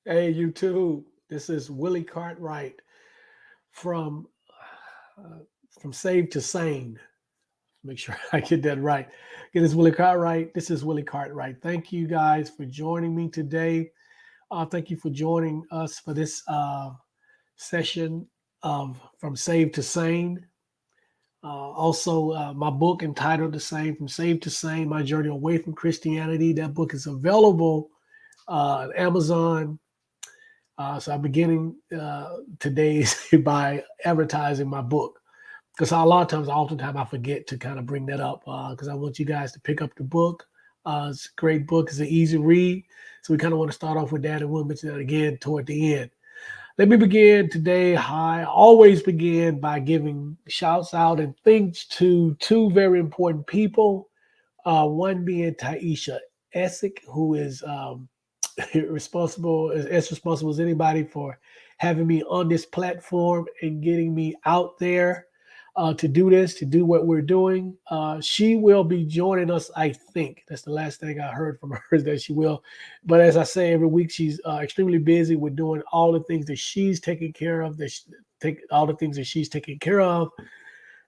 Hey, you too. This is Willie Cartwright from uh, from Save to Sane. Make sure I get that right. It is Willie Cartwright. This is Willie Cartwright. Thank you guys for joining me today. Thank you for joining us for this session of From Save to Sane. Also, my book entitled The Same, From Save to Sane, My Journey Away from Christianity. That book is available on Amazon. So I'm beginning today by advertising my book because oftentimes I forget to kind of bring that up because I want you guys to pick up the book. It's a great book. It's an easy read. So we kind of want to start off with that, and we'll mention that again toward the end. Let me begin today. I always begin by giving shouts out and thanks to two very important people. One being Taisha Essick, who is responsible as responsible as anybody for having me on this platform and getting me out there to do this, to do what we're doing. She will be joining us. I think that's the last thing I heard from her is that she will. But as I say every week, she's extremely busy with doing all the things that she's taking care of. Take all the things that she's taking care of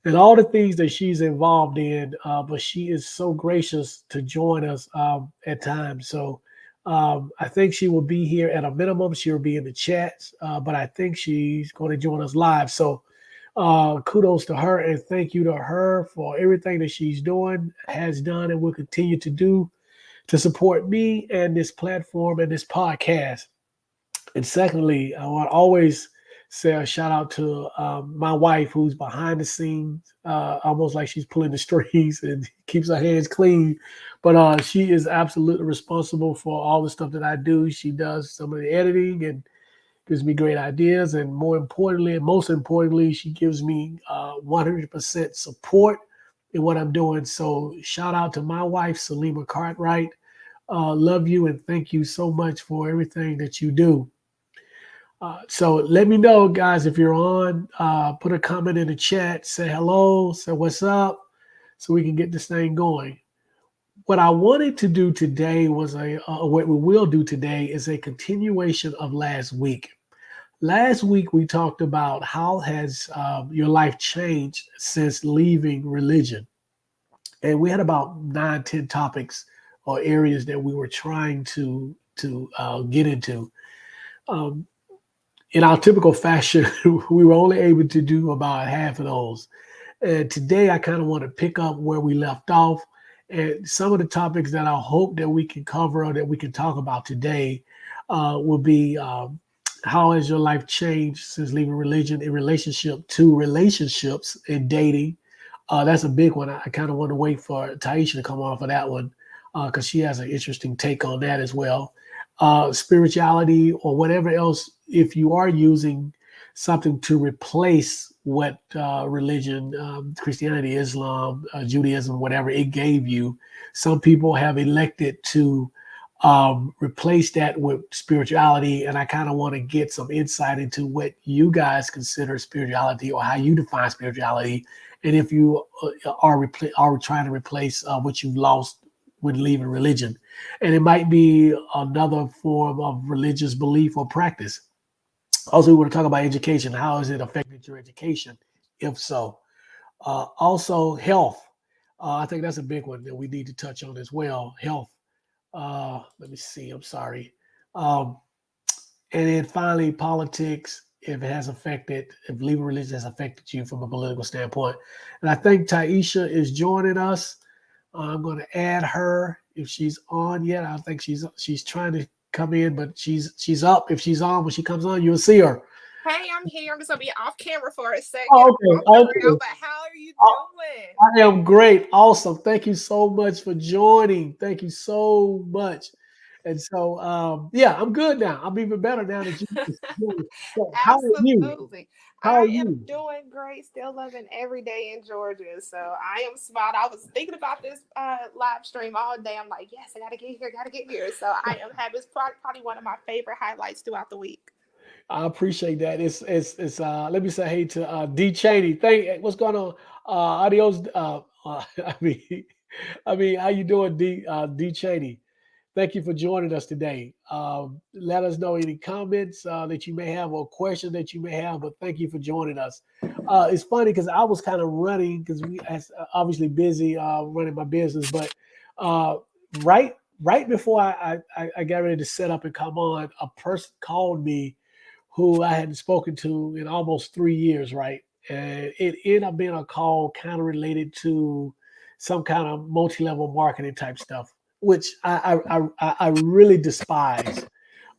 and all the things that she's involved in. But she is so gracious to join us at times. So I think she will be here at a minimum. She'll be in the chats, but I think she's going to join us live. So kudos to her and thank you to her for everything that she's doing, has done, and will continue to do to support me and this platform and this podcast. And secondly, I want to always say a shout out to my wife who's behind the scenes, almost like she's pulling the strings and keeps her hands clean. But she is absolutely responsible for all the stuff that I do. She does some of the editing and gives me great ideas. And more importantly, and most importantly, she gives me 100% support in what I'm doing. So shout out to my wife, Salima Cartwright. Love you and thank you so much for everything that you do. So let me know, guys, if you're on. Put a comment in the chat, say hello, say what's up, so we can get this thing going. What I wanted to do today was what we will do today is a continuation of last week. Last week we talked about how has your life changed since leaving religion, and we had about 9, 10 topics or areas that we were trying to get into. Um, in our typical fashion, we were only able to do about half of those. And today, I kind of want to pick up where we left off. And some of the topics that I hope that we can cover or that we can talk about today will be how has your life changed since leaving religion in relationship to relationships and dating. That's a big one. I kind of want to wait for Taisha to come on for that one because she has an interesting take on that as well. Spirituality or whatever else, if you are using something to replace what religion, Christianity, Islam, Judaism, whatever it gave you, some people have elected to replace that with spirituality. And I kind of want to get some insight into what you guys consider spirituality or how you define spirituality. And if you are trying to replace what you've lost with leaving religion. And it might be another form of religious belief or practice. Also, we want to talk about education. How has it affected your education? If so, also health. I think that's a big one that we need to touch on as well. Health. Let me see. I'm sorry. Um, and then finally, politics. If it has affected, if leaving religion has affected you from a political standpoint. And I think Taisha is joining us. I'm going to add her if she's on yet. I think she's trying to come in, but she's up. If she's on, when she comes on, you'll see her. Hey, I'm here. I'm just gonna be off camera for a second. Oh, I'm okay, walking around, okay. but how are you I doing? I am great. Awesome. Thank you so much for joining. Thank you so much. And so, yeah, I'm good now. I'm even better now that you. So, how are you? Absolutely. How are I am you? doing great. Still loving every day in Georgia. So I am smart. I was thinking about this live stream all day. I'm like, yes, I gotta get here, gotta get here. So I am happy. It's probably one of my favorite highlights throughout the week. I appreciate that. It's let me say hey to D Cheney. What's going on? Adios I mean how you doing, D Cheney? thank you for joining us today. Let us know any comments that you may have or questions that you may have, but thank you for joining us. It's funny because I was kind of running because we obviously busy running my business, but uh, right before I got ready to set up and come on, a person called me who I hadn't spoken to in almost 3 years, right? And it ended up being a call kind of related to some kind of multi-level marketing type stuff, which I really despise.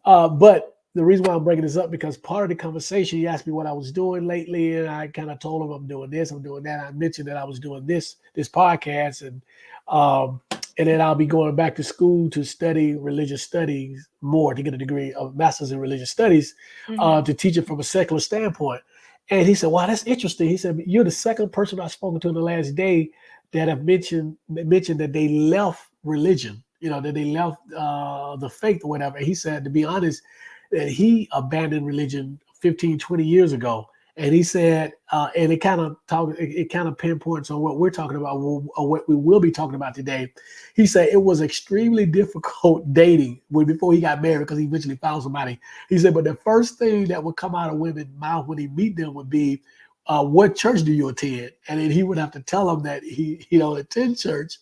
But the reason why I'm bringing this up because part of the conversation, he asked me what I was doing lately, and I kind of told him I'm doing this, I'm doing that. I mentioned that I was doing this podcast, um, and then I'll be going back to school to study religious studies more to get a degree of master's in religious studies Mhm. to teach it from a secular standpoint. And he said, "Wow, that's interesting." He said, "You're the second person I've spoken to in the last day that have mentioned that they left religion, that they left the faith or whatever." He said, to be honest, that he abandoned religion 15, 20 years ago. And he said, and it kind of pinpoints on what we're talking about, or what we will be talking about today. He said it was extremely difficult dating before he got married because he eventually found somebody. He said, but the first thing that would come out of women's mouth when he meet them would be, what church do you attend? And then he would have to tell them that he don't attend church.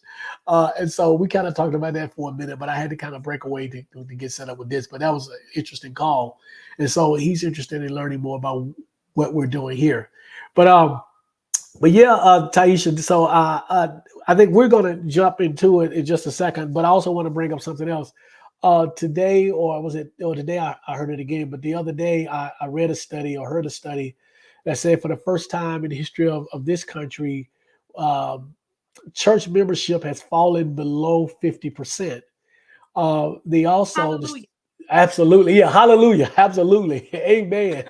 And so we kind of talked about that for a minute, but I had to kind of break away to get set up with this. But that was an interesting call. And so he's interested in learning more about what we're doing here. But yeah, Taisha, so I think we're going to jump into it in just a second, but I also want to bring up something else. Today, or today I heard it again, but the other day I read a study or heard a study that said for the first time in the history of this country, um, church membership has fallen below 50%. They also, Hallelujah. absolutely, yeah, hallelujah, absolutely, amen.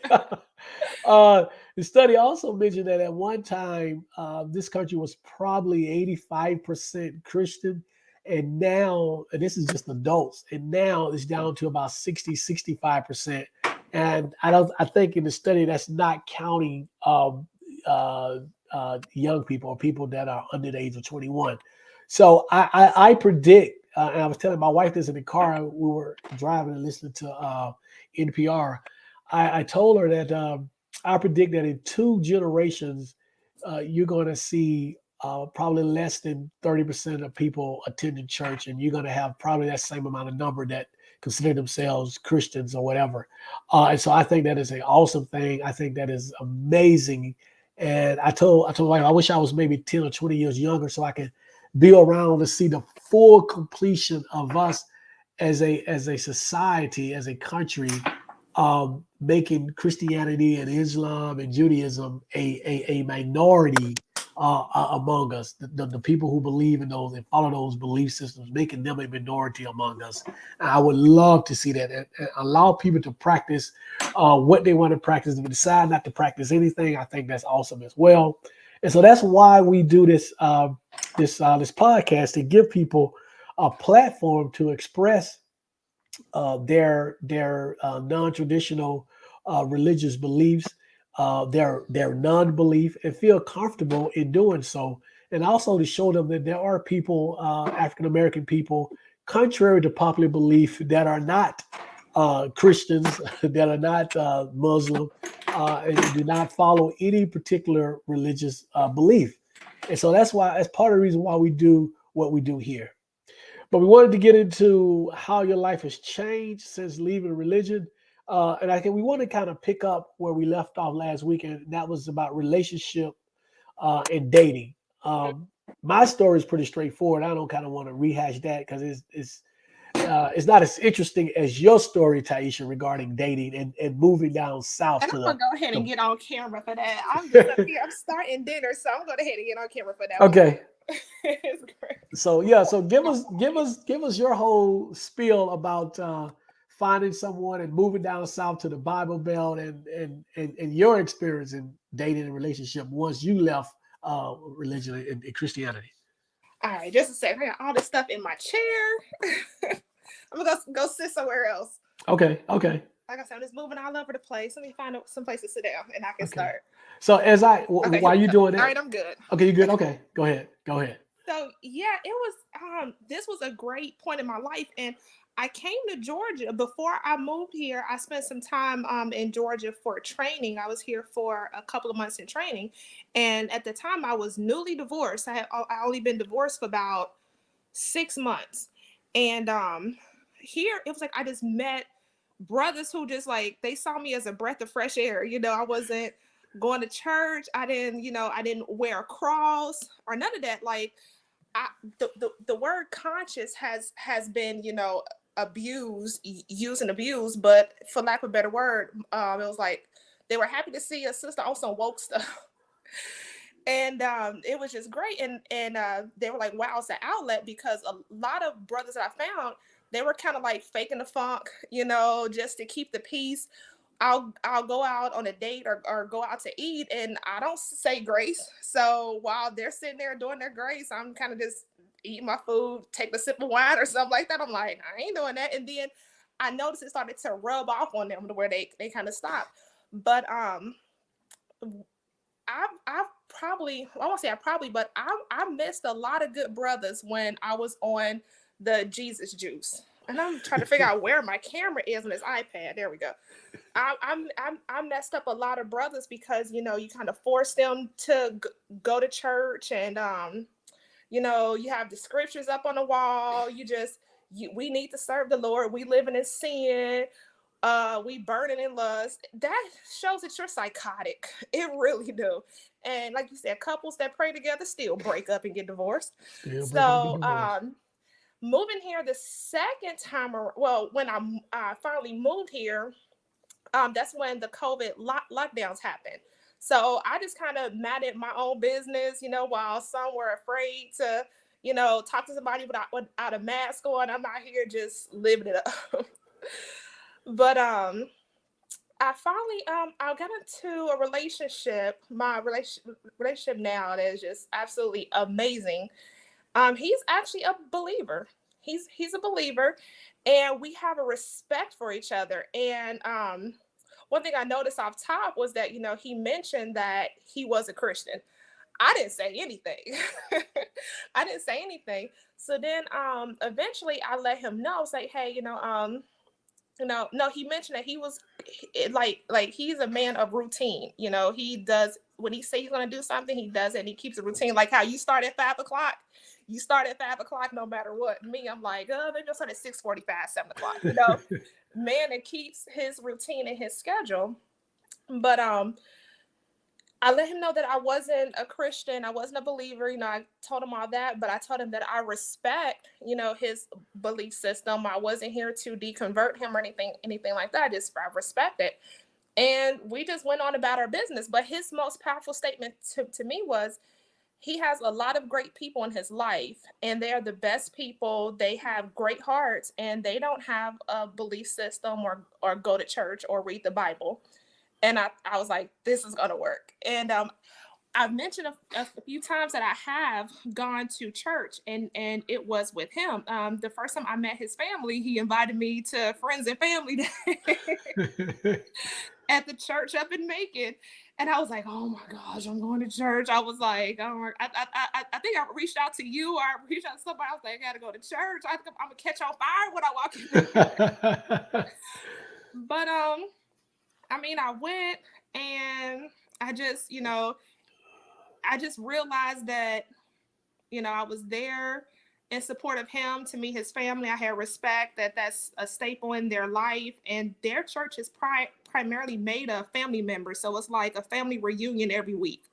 uh, the study also mentioned that at one time, this country was probably 85% Christian. And now, and this is just adults, and now it's down to about 60, 65%. And I think in the study that's not counting uh, young people or people that are under the age of 21. So I predict, and I was telling my wife this in the car, we were driving and listening to NPR. I told her that I predict that in 2 generations, you're going to see probably less than 30% of people attending church, and you're going to have probably that same amount of number that consider themselves Christians or whatever. And so I think that is an awesome thing. I think that is amazing. And I told my wife, I wish I was maybe 10 or 20 years younger so I could be around to see the full completion of us as a society, as a country, making Christianity and Islam and Judaism a minority among us. The people who believe in those and follow those belief systems, making them a minority among us. And I would love to see that and allow people to practice what they want to practice. If they decide not to practice anything, I think that's awesome as well. And so that's why we do this podcast, to give people a platform to express their non-traditional religious beliefs, their non-belief, and feel comfortable in doing so, and also to show them that there are people, African American people, contrary to popular belief, that are not Christians, that are not Muslim, and do not follow any particular religious belief. And so that's part of the reason why we do what we do here. But we wanted to get into how your life has changed since leaving religion. And I think we want to kind of pick up where we left off last week, and that was about relationship and dating. Um, my story is pretty straightforward. I don't kind of want to rehash that because it's not as interesting as your story, Taisha, regarding dating and moving down south And to I'm gonna go ahead and the get on camera for that. I'm just up here. I'm starting dinner, so I'm going to go ahead and get on camera for that one. okay. It's great. So yeah, so give us your whole spiel about finding someone and moving down south to the Bible Belt, and your experience in dating and relationship once you left religion and Christianity. All right, just a second. I got all this stuff in my chair. I'm gonna go sit somewhere else. Okay, Like I said, I'm just moving all over the place. Let me find some place to sit down, and I can okay. start. So Okay, here while we you go. doing All that, right, I'm good. okay, you good? Okay, go ahead. So yeah, it was this was a great point in my life, and I came to Georgia before I moved here. I spent some time in Georgia for training. I was here for a couple of months in training, and at the time I was newly divorced. I only been divorced for about 6 months, and here it was like I just met brothers who just like they saw me as a breath of fresh air. You know, I wasn't going to church. I didn't wear a cross or none of that. Like I, the word conscious has been, you know, used and abused, but for lack of a better word, it was like they were happy to see a sister on some woke stuff. And it was just great, and they were like, wow, it's an outlet, because a lot of brothers that I found, they were kind of like faking the funk, you know, just to keep the peace. I'll go out on a date, or go out to eat, and I don't say grace. So while they're sitting there doing their grace, I'm kind of just eating my food, take a sip of wine or something like that. I'm like, I ain't doing that. And then I noticed it started to rub off on them to where they kind of stopped. But I've probably, I won't say I probably, but I missed a lot of good brothers when I was on the Jesus juice. And I'm trying to figure out where my camera is on this iPad. There we go. I messed up a lot of brothers because, you know, you kind of force them to go to church, and you know, you have the scriptures up on the wall. We need to serve the Lord. We living in sin. We burning in lust. That shows that you're psychotic. It really do. And like you said, couples that pray together still break up and get divorced. Still breaking up So and divorce. moving here the second time, well, when I finally moved here, that's when the COVID lockdowns happened. So I just kind of managed my own business, you know, while some were afraid to, you know, talk to somebody without a mask on. I'm out here just living it up. But I finally I got into a relationship, my relationship now, that is just absolutely amazing. He's actually a believer. He's a believer, and we have a respect for each other. And one thing I noticed off top was that, you know, he mentioned that he was a Christian. I didn't say anything. I didn't say anything. So then eventually I let him know. I was like, hey, no, he mentioned that he was like he's a man of routine. You know, he does when he say he's gonna do something, he does it, and he keeps a routine. Like how you start at 5 o'clock, you start at 5 o'clock no matter what. Me, I'm like, maybe I'll start at 6:45, 7 o'clock. You know, man that keeps his routine and his schedule. But I let him know that I wasn't a Christian, I wasn't a believer. You know, I told him all that, but I told him that I respect, you know, his belief system. I wasn't here to deconvert him or anything like that. I respect it. And we just went on about our business. But his most powerful statement to me was he has a lot of great people in his life, and they are the best people. They have great hearts, and they don't have a belief system or go to church or read the Bible. And I was like, this is gonna work. And I've mentioned a few times that I have gone to church, and it was with him. The first time I met his family, he invited me to friends and family day at the church up in Macon. And I was like, oh my gosh, I'm going to church. I was like, oh, I think I reached out to you, or I reached out to somebody. I was like, I gotta go to church. I'm gonna catch on fire when I walk in. But I mean, I went, and I just, I just realized that, I was there in support of him. To me, his family, I had respect that that's a staple in their life. And their church is primarily made of family members. So it's like a family reunion every week,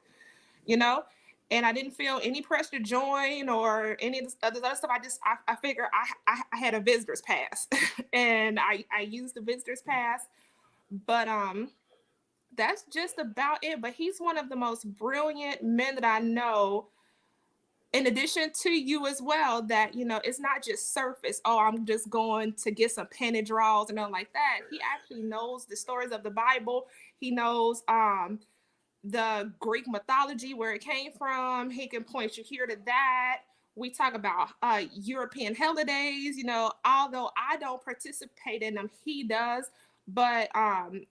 you know? And I didn't feel any pressure to join or any of this other stuff. I figured I had a visitor's pass and I used the visitor's pass. But that's just about it. But he's one of the most brilliant men that I know, in addition to you as well, that it's not just surface. Oh, I'm just going to get some pen and draws and nothing like that. He actually knows the stories of the Bible. He knows the Greek mythology, where it came from. He can point you here to that. We talk about European holidays, although I don't participate in them, he does. But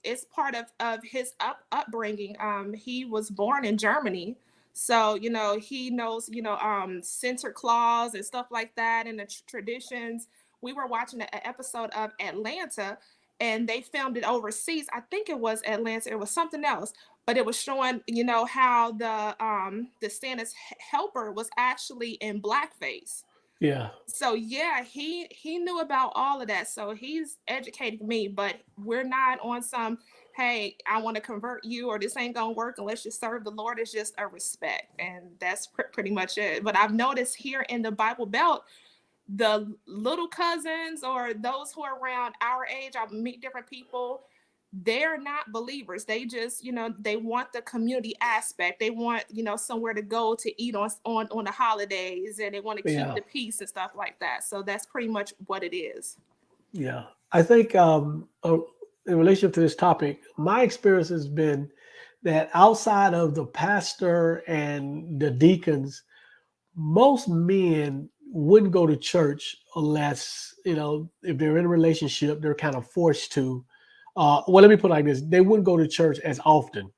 it's part of his upbringing. He was born in Germany. So, he knows, Santa Claus and stuff like that and the traditions. We were watching an episode of Atlanta, and they filmed it overseas. I think it was Atlanta. It was something else, but it was showing, how the Santa's helper was actually in blackface. Yeah. So yeah, he knew about all of that. So he's educating me, but we're not on some, hey, I want to convert you, or this ain't gonna work unless you serve the Lord. It's just a respect, and that's pretty much it. But I've noticed here in the Bible Belt, the little cousins or those who are around our age, I meet different people, they're not believers. They just, they want the community aspect. They want, somewhere to go to eat on the holidays, and they want to keep Yeah. the peace and stuff like that. So that's pretty much what it is. Yeah. I think in relationship to this topic, my experience has been that outside of the pastor and the deacons, most men wouldn't go to church unless, if they're in a relationship, they're kind of forced to. Well, let me put it like this: they wouldn't go to church as often,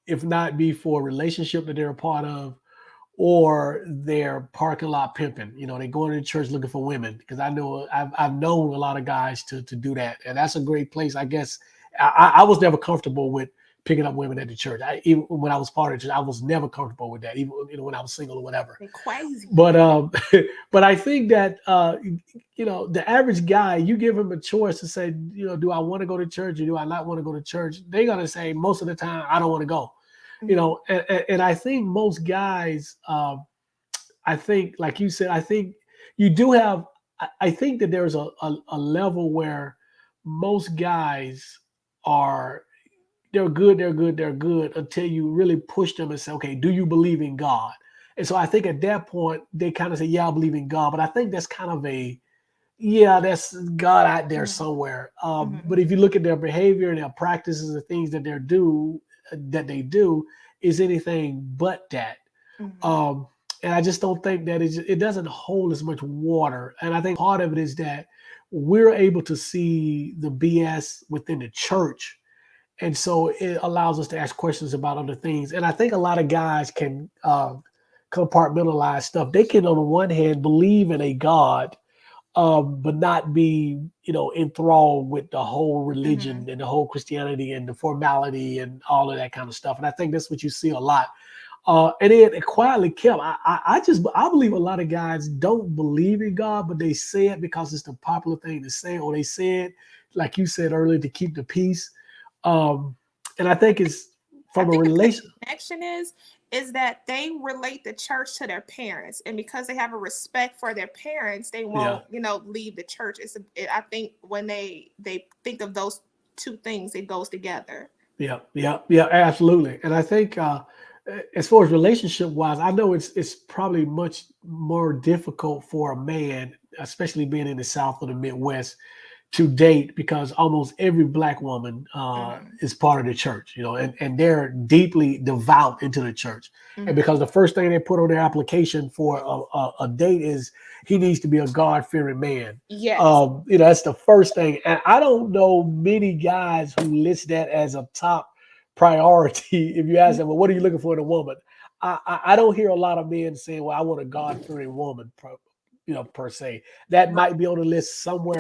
if not be for a relationship that they're a part of, or they're parking lot pimping. They go into church looking for women, because I know I've known a lot of guys to do that, and that's a great place. I guess I was never comfortable with picking up women at the church. Even when I was part of the church, I was never comfortable with that, even when I was single or whatever. They're crazy. But but I think that the average guy, you give him a choice to say, do I want to go to church or do I not want to go to church? They're gonna say most of the time, I don't want to go. And I think most guys, I think, like you said, I think you do have, I think that there's a level where most guys are, they're good until you really push them and say, okay, do you believe in God? And so I think at that point, they kind of say, yeah, I believe in God. But I think that's kind of that's God out there somewhere. But if you look at their behavior and their practices and things that they do, is anything but that. And I just don't think that it doesn't hold as much water. And I think part of it is that we're able to see the BS within the church. And so it allows us to ask questions about other things. And I think a lot of guys can compartmentalize stuff. They can, on the one hand, believe in a God, but not be, enthralled with the whole religion and the whole Christianity and the formality and all of that kind of stuff. And I think that's what you see a lot. And then it quietly kept. I believe a lot of guys don't believe in God, but they say it because it's the popular thing to say, or they say it, like you said earlier, to keep the peace. And I think it's from a relation. The connection is that they relate the church to their parents, and because they have a respect for their parents, they won't, leave the church. I think when they think of those two things, it goes together. Yeah, absolutely. And I think as far as relationship wise, I know it's probably much more difficult for a man, especially being in the South or the Midwest, to date, because almost every Black woman is part of the church, and they're deeply devout into the church. And because the first thing they put on their application for a date is he needs to be a God-fearing man. Yes. That's the first thing. And I don't know many guys who list that as a top priority. If you ask them, well, what are you looking for in a woman? I don't hear a lot of men saying, well, I want a God-fearing woman, per se. That might be on the list somewhere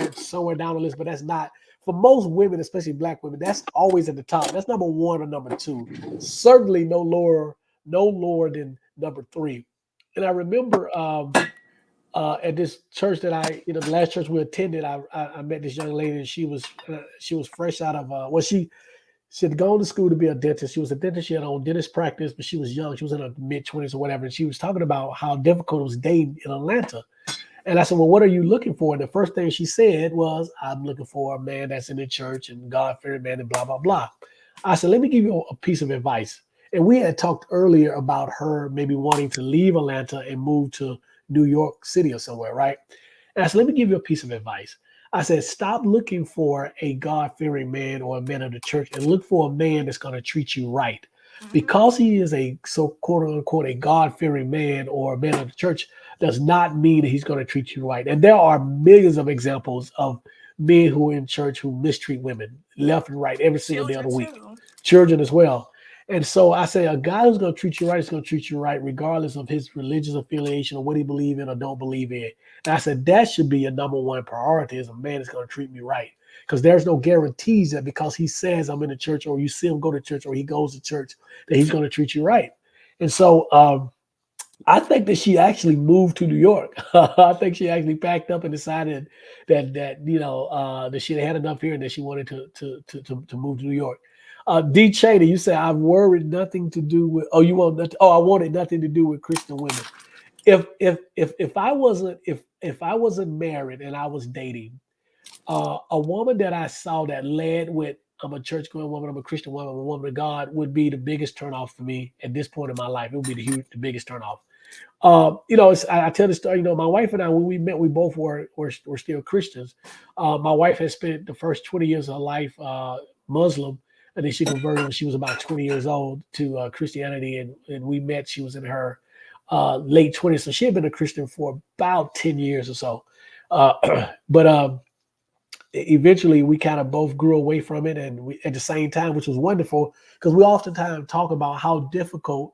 down the list, but that's not for most women, especially Black women. That's always at the top. That's number one or number two. Certainly no lower than number three. And I remember at this church that the last church we attended, I met this young lady, and she was fresh out of she had gone to school to be a dentist. She was a dentist. She had her own dentist practice, but she was young. She was in her mid-20s or whatever. And she was talking about how difficult it was dating in Atlanta. And I said, well, what are you looking for? And the first thing she said was, I'm looking for a man that's in the church and God-fearing man and blah, blah, blah. I said, let me give you a piece of advice. And we had talked earlier about her maybe wanting to leave Atlanta and move to New York City or somewhere, right? And I said, let me give you a piece of advice. I said, stop looking for a God-fearing man or a man of the church, and look for a man that's going to treat you right. Because he is a quote unquote a God-fearing man or a man of the church does not mean that he's going to treat you right. And there are millions of examples of men who are in church who mistreat women left and right every single day of the week. Children as well. And so I say a guy who's going to treat you right is going to treat you right, regardless of his religious affiliation or what he believe in or don't believe in. And I said that should be your number one priority is a man that's going to treat me right. Because there's no guarantees that because he says I'm in the church or you see him go to church or he goes to church that he's going to treat you right. And so I think that she actually moved to New York. I think she actually packed up and decided that she had enough here and that she wanted to move to New York. D. Cheney, you say I've worried nothing to do with. Oh, you want nothing? Oh, I wanted nothing to do with Christian women. If I wasn't married and I was dating a woman that I saw that led with I'm a church going woman, I'm a Christian woman, I'm a woman of God would be the biggest turnoff for me at this point in my life. It would be the biggest turnoff. I tell the story. My wife and I, when we met, we both were still Christians. My wife had spent the first 20 years of her life Muslim, and then she converted when she was about 20 years old to Christianity. And we met. She was in her late 20s, so she had been a Christian for about 10 years or so. But eventually, we kind of both grew away from it, and we at the same time, which was wonderful because we oftentimes talk about how difficult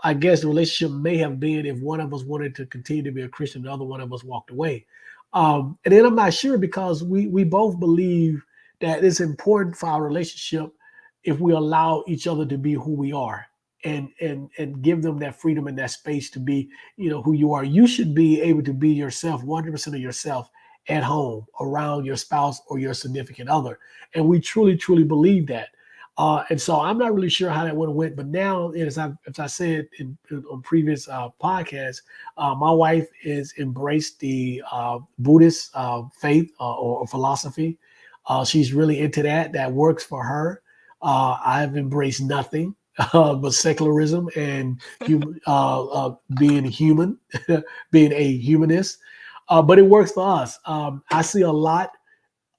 I guess the relationship may have been if one of us wanted to continue to be a Christian, the other one of us walked away. And then I'm not sure because we both believe that it's important for our relationship if we allow each other to be who we are and give them that freedom and that space to be, who you are. You should be able to be yourself, 100% of yourself at home around your spouse or your significant other. And we truly, truly believe that. And so I'm not really sure how that would have went, but now, as I said on previous podcasts, my wife has embraced the Buddhist faith or philosophy. She's really into that. That works for her. I've embraced nothing but secularism and being human, being a humanist. But it works for us. I see a lot.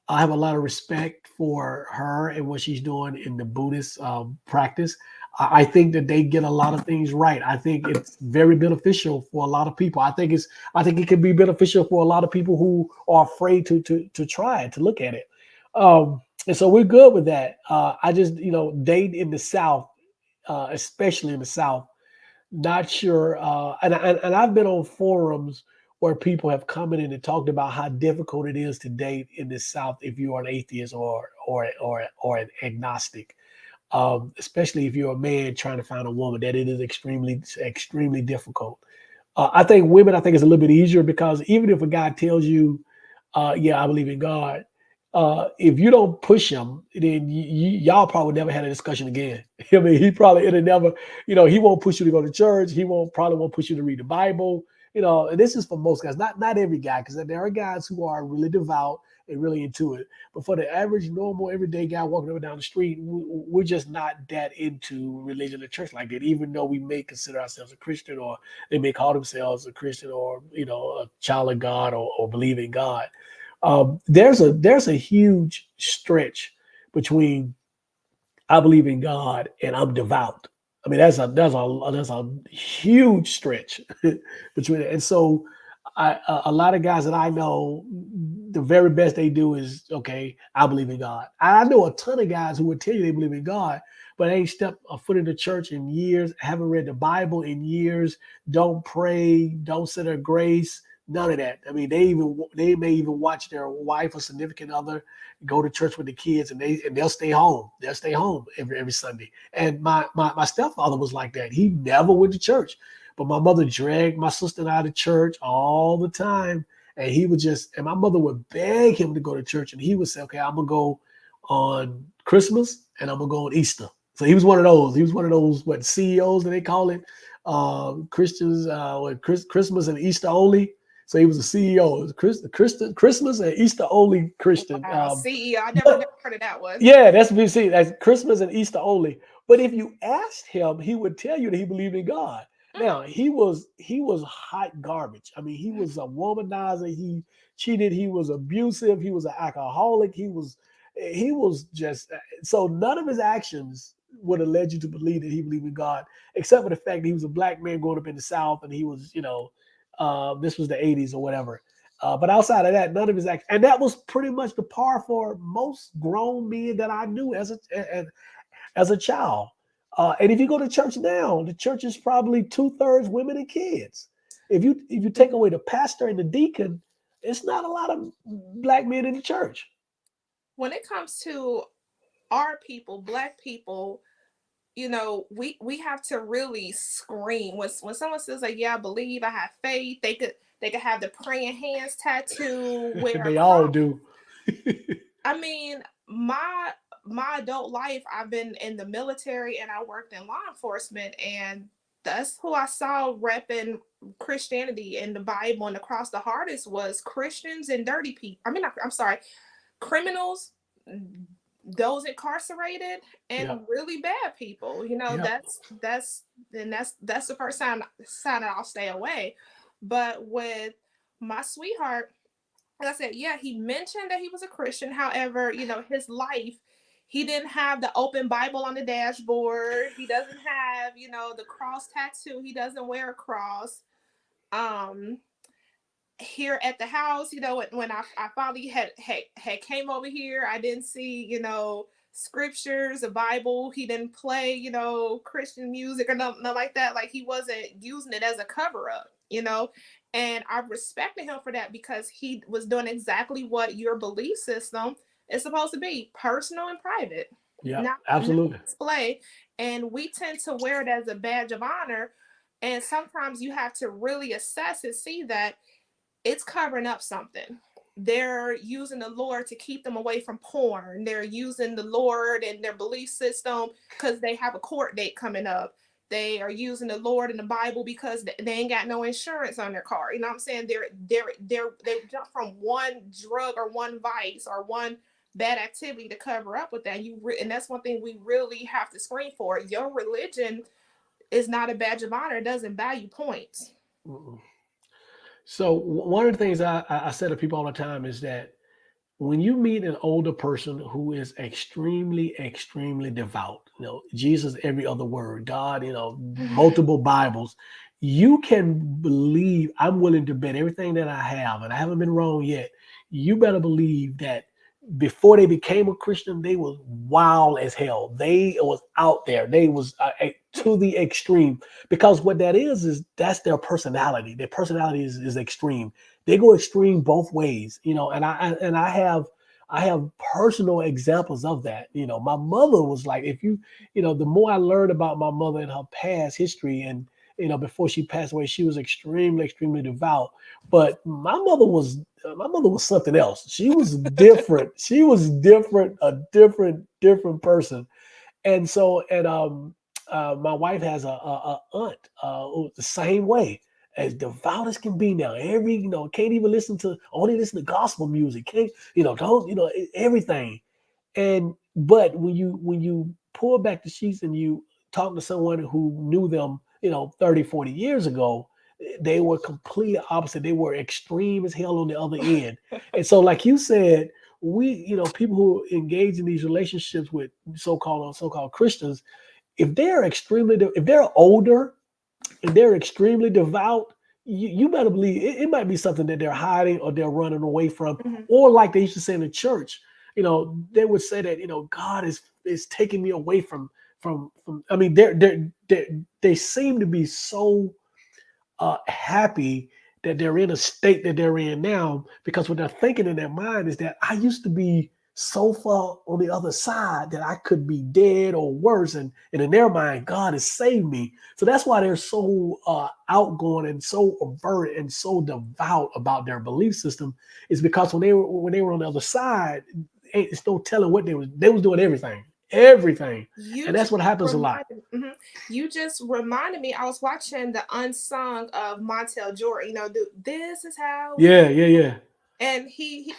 I have a lot of respect for her and what she's doing in the Buddhist practice. I think that they get a lot of things right. I think it's very beneficial for a lot of people. I think it can be beneficial for a lot of people who are afraid to try it, to look at it. And so we're good with that. I just, dating in the South, especially in the South, not sure. And I've been on forums where people have commented and talked about how difficult it is to date in the South if you are an atheist or an agnostic. Especially if you're a man trying to find a woman, that it is extremely, extremely difficult. I think women, I think it's a little bit easier because even if a guy tells you, yeah, I believe in God, if you don't push him, then y'all probably never had a discussion again. I mean, it'll never, he won't push you to go to church. He probably won't push you to read the Bible. And this is for most guys, not every guy, because there are guys who are really devout and really into it. But for the average, normal, everyday guy walking up and down the street, we're just not that into religion or church like that, even though we may consider ourselves a Christian or they may call themselves a Christian or, a child of God or believe in God. There's a huge stretch between I believe in God and I'm devout. I mean, that's a huge stretch between it. And so a lot of guys that I know, the very best they do is, okay, I believe in God. I know a ton of guys who would tell you they believe in God, but they ain't stepped a foot in the church in years, haven't read the Bible in years, don't pray, don't say their grace, none of that. I mean, they may even watch their wife or significant other go to church with the kids, and they'll stay home. They'll stay home every Sunday. And my stepfather was like that. He never went to church, but my mother dragged my sister and I to church all the time. And and my mother would beg him to go to church, and he would say, "Okay, I'm gonna go on Christmas and I'm gonna go on Easter." So he was one of those. He was one of those what CEOs that they call it, Christians, Christmas and Easter only. So he was a CEO, Christmas and Easter only Christian. Wow, CEO. I never heard of that one. Yeah, that's what we see. That's Christmas and Easter only. But if you asked him, he would tell you that he believed in God. Now he was hot garbage. I mean, he was a womanizer. He cheated. He was abusive. He was an alcoholic. He was just so none of his actions would have led you to believe that he believed in God, except for the fact that he was a black man growing up in the South, and he was, this was the 80s or whatever. But outside of that, none of his actions, and that was pretty much the par for most grown men that I knew as a child. And if you go to church now, the church is probably 2/3 women and kids. If you take away the pastor and the deacon, it's not a lot of black men in the church. When it comes to our people, black people, we have to really scream when someone says like, yeah, I believe, I have faith. They could have the praying hands tattoo, wear a They all cross. do. I mean, my adult life, I've been in the military and I worked in law enforcement, and that's who I saw repping Christianity and the Bible and across the hardest was Christians and dirty people. I mean, I'm sorry, criminals, those incarcerated, Yeah, and really bad people. yeah, That's the first sign that I'll stay away. But with my sweetheart, like I said, yeah, he mentioned that he was a Christian. However, his life, he didn't have the open Bible on the dashboard. He doesn't have, the cross tattoo. He doesn't wear a cross. Um, Here at the house, when I finally had came over here, I didn't see, scriptures, a Bible. He didn't play, Christian music or nothing like that. Like he wasn't using it as a cover up. And I respected him for that because he was doing exactly what your belief system is supposed to be: personal and private, yeah, not absolutely. display. And we tend to wear it as a badge of honor. And sometimes you have to really assess and see that it's covering up something. They're using the Lord to keep them away from porn. They're using the Lord and their belief system because they have a court date coming up. They are using the Lord and the Bible because they ain't got no insurance on their car. You know what I'm saying? They jump from one drug or one vice or one bad activity to cover up with that. And that's one thing we really have to screen for. Your religion is not a badge of honor. It doesn't value points. Mm-mm. So one of the things I say to people all the time is that when you meet an older person who is extremely, extremely devout, Jesus, every other word, God, multiple Bibles, you can believe, I'm willing to bet everything that I have, and I haven't been wrong yet. You better believe that before they became a Christian, they was wild as hell. They was out there. They was to the extreme because what that is that's their personality. Their personality is extreme. They go extreme both ways, and I have personal examples of that. My mother was like, if the more I learned about my mother and her past history, and before she passed away, she was extremely, extremely devout. But my mother was something else. She was different. She was different, a different person. And so, and my wife has a aunt who's the same way, as devout as can be now. Can't even only listen to gospel music. Can't, don't, everything. But when you pull back the sheets and you talk to someone who knew them, 30, 40 years ago, they were completely opposite. They were extreme as hell on the other end. And so, like you said, people who engage in these relationships with so-called Christians, if they're older and they're extremely devout, you better believe it might be something that they're hiding or they're running away from, Mhm. or like they used to say in the church, they would say that God is taking me away from. I mean, they seem to be so happy that they're in a state that they're in now, because what they're thinking in their mind is that I used to be so far on the other side that I could be dead or worse, and in their mind, God has saved me. So that's why they're so outgoing and so overt and so devout about their belief system. Is because when they were on the other side, it's no telling what they was doing everything, You and that's just what happens a lot. reminded mhm. You just reminded me. I was watching the unsung of Montel Jordan. This is how we. Yeah, yeah, yeah, And he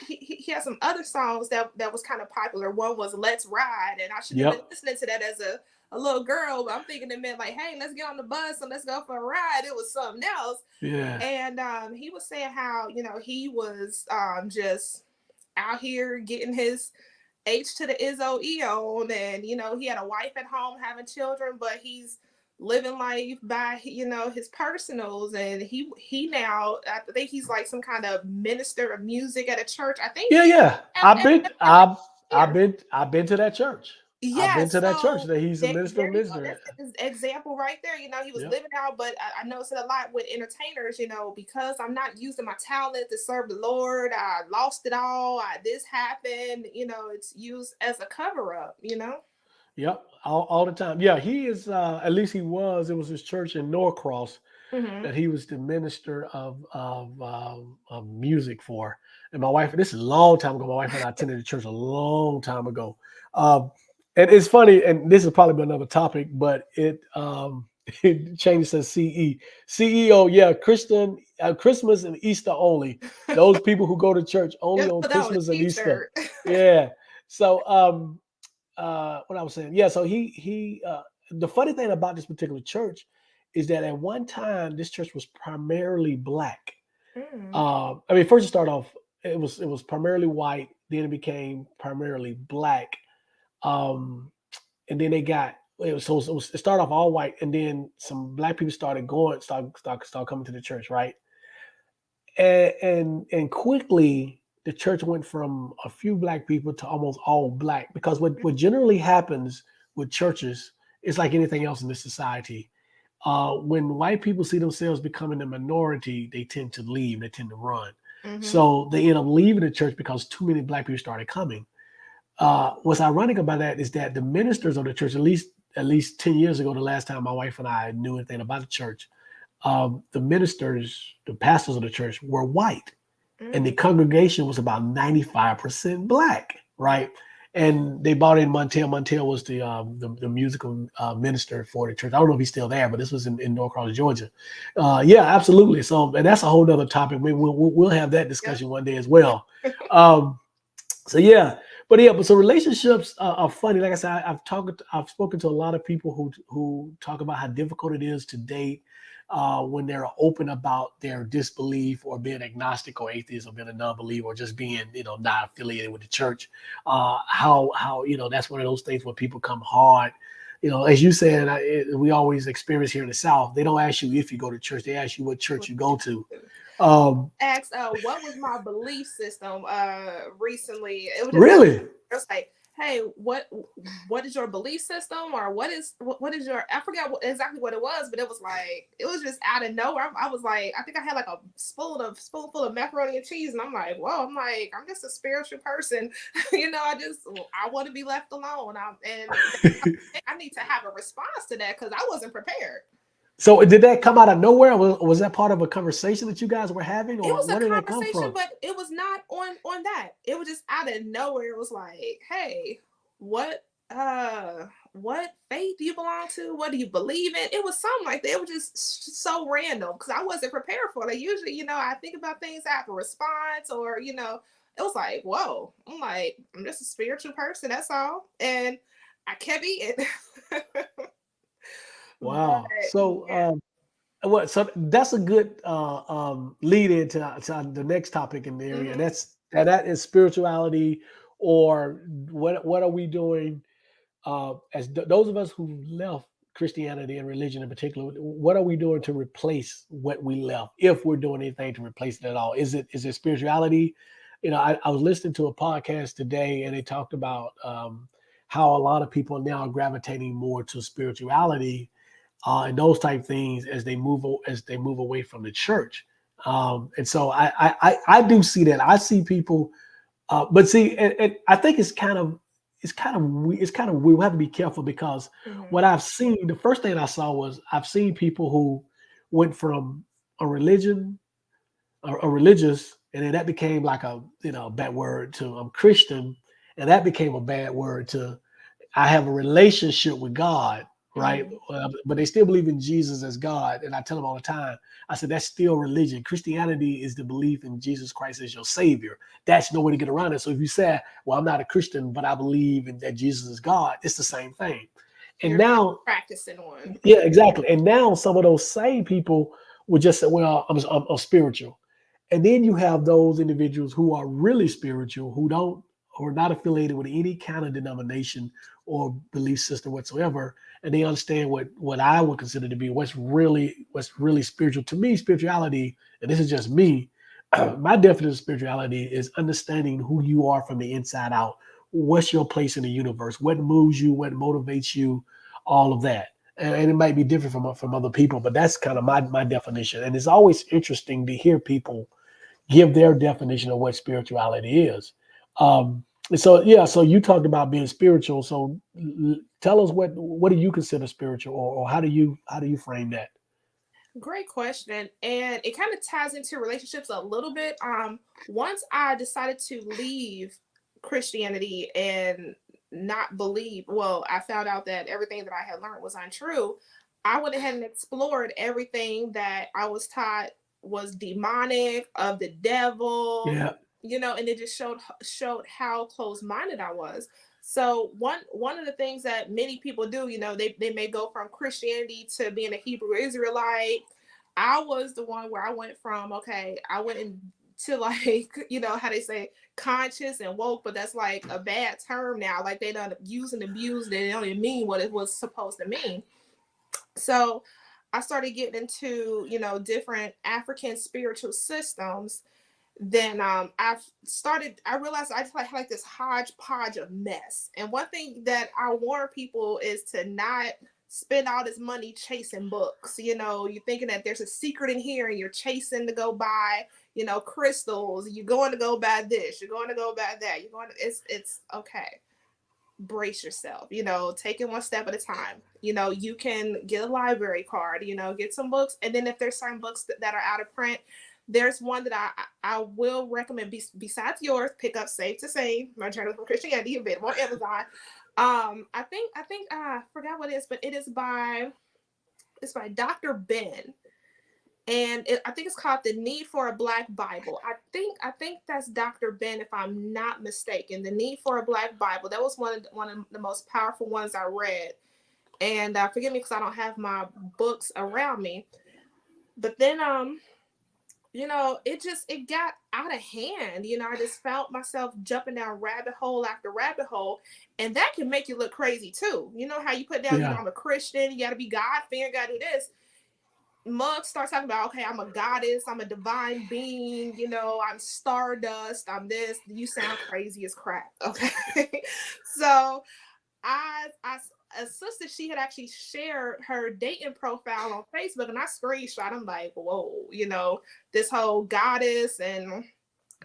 has some other songs that was kind of popular. One was "Let's Ride," and I should have been yep, listening to that as a little girl. But I'm thinking it meant like, "Hey, let's get on the bus and let's go for a ride." It was something else. yeah. And he was saying how he was just out here getting his H to the Izzo Eon, and he had a wife at home having children, but he's living life by his personals, and he now, I think he's like some kind of minister of music at a church. I think Yeah, yeah. ev- I've ev- been every I've I've year. been I've been to that church. I've Yeah, been to that church so that he's a minister there or you go. minister at. That's an example right there. You know, he was Yep. living out, but I noticed it a lot with entertainers. You know, because I'm not using my talent to serve the Lord. I lost it all. This happened. You know, it's used as a cover up. You know. Yep. All the time. Yeah, he is at least he was. It was his church in Norcross Hmm. that he was the minister of music for. And my wife, this is a long time ago. My wife and I attended the church a long time ago. Um, and it's funny, and this is probably another topic, but it it changed to CE. CEO, yeah, Christian Christmas and Easter only. Those people who go to church only Just on put that on a Christmas and Easter. T-shirt. Yeah. So what I was saying. Yeah, so he the funny thing about this particular church is that at one time this church was primarily black. Mm. I mean, first to start off, it was primarily white, then it became primarily black. Um, and then they got it started off all white, and then some black people started coming to the church, right? And quickly the church went from a few black people to almost all black because what generally happens with churches is like anything else in this society. When white people see themselves becoming a minority, they tend to leave, they tend to run. Mm-hmm. So they end up leaving the church because too many black people started coming. What's ironic about that is that the ministers of the church, at least 10 years ago, the last time my wife and I knew anything about the church, the ministers, the pastors of the church were white, and the Mm. congregation was about 95% black, right? And they brought in Montel. Montel was the musical minister for the church. I don't know if he's still there, but this was in Norcross, Georgia. Yeah, absolutely. So, and that's a whole other topic. We'll have that Yep. discussion one day as well. Um, so yeah, but so relationships are funny. Like I said, I've spoken to a lot of people who talk about how difficult it is to date when they're open about their disbelief or being agnostic or atheist or being a non-believer or just being not affiliated with the church. How that's one of those things where people come hard. As you said, we always experience here in the South. They don't ask you if you go to church; they ask you what church you go to. Um, Asked, what was my belief system recently. It was just really? it's like, hey, what is your belief system, or what is your, I forgot exactly what it was, but it was like, it was just out of nowhere. I was like, I think I had like a spoonful of macaroni and cheese, and I'm like, whoa, I'm just a spiritual person. I want to be left alone. And I need to have a response to that because I wasn't prepared. So did that come out of nowhere? Was that part of a conversation that you guys were having, It or was a where did that come conversation, from? but it was not on that. It was just out of nowhere. It was like, hey, what what faith do you belong to? What do you believe in? It was something like that. It was just so random because I wasn't prepared for it. Usually, I think about things, I have a response, or it was like, whoa. I'm like, I'm just a spiritual person, that's all. And I kept eating. But Wow. So yeah. what? So that's a good lead into to the next topic in the area, and Hmm. that is spirituality, or what are we doing as those of us who left Christianity and religion in particular? What are we doing to replace what we left? If we're doing anything to replace it at all, is it spirituality? I was listening to a podcast today, and they talked about how a lot of people now are gravitating more to spirituality and those type things as they move away from the church. And so I do see that. I see people, but see, and I think it's kind of we have to be careful because Hmm. what I've seen, the first thing I saw was I've seen people who went from a religion, a religious, and then that became like a bad word to I'm Christian, and that became a bad word to I have a relationship with God, right? Hmm. But they still believe in Jesus as God. And I tell them all the time, I said, that's still religion. Christianity is the belief in Jesus Christ as your savior. That's no way to get around it. So if you say, well, I'm not a Christian, but I believe in that Jesus is God, it's the same thing. And You're just now, practicing on. yeah, exactly. And now some of those same people would just say, well, I'm spiritual. And then you have those individuals who are really spiritual, who are not affiliated with any kind of denomination or belief system whatsoever, and they understand what I would consider to be what's really spiritual. To me, spirituality, and this is just me, my definition of spirituality is understanding who you are from the inside out, what's your place in the universe? What moves you? What motivates you? All of that. And it might be different from other people, but that's kind of my definition. And it's always interesting to hear people give their definition of what spirituality is. So yeah, so you talked about being spiritual. So tell us what do you consider spiritual, or how do you frame that? Great question. And it kind of ties into relationships a little bit. Once I decided to leave Christianity and not believe, well, I found out that everything that I had learned was untrue. I went ahead and explored everything that I was taught was demonic, of the devil, Yeah, and it just showed how close-minded I was. So one of the things that many people do, they may go from Christianity to being a Hebrew Israelite. I was the one where I went from, okay, I went into like, how they say conscious and woke, but that's like a bad term now. Like they don't use and abuse it. They don't even mean what it was supposed to mean. So I started getting into, different African spiritual systems. Then I realized I just had like this hodgepodge of mess. And one thing that I warn people is to not spend all this money chasing books. You're thinking that there's a secret in here and you're chasing to go buy, crystals. You're going to go buy this. You're going to go buy that. It's okay. Brace yourself, take it one step at a time. You can get a library card, get some books. And then if there's certain books that are out of print, there's one that I will recommend besides yours. Pick up Safe to Save, My Journey from Christianity, available on Amazon. I think I forgot what it is, but it's by Dr. Ben. And I think it's called The Need for a Black Bible. I think that's Dr. Ben, if I'm not mistaken. The Need for a Black Bible. That was one of the most powerful ones I read. And forgive me because I don't have my books around me. But then it got out of hand. I just found myself jumping down rabbit hole after rabbit hole. And that can make you look crazy too. You know how you put down, yeah, I'm a Christian, you gotta be God-fearing, gotta do this. Mug starts talking about, okay, I'm a goddess, I'm a divine being, I'm stardust, I'm this. You sound crazy as crap. Okay. So I a sister, she had actually shared her dating profile on Facebook, and I screenshot. I'm like, whoa, this whole goddess, and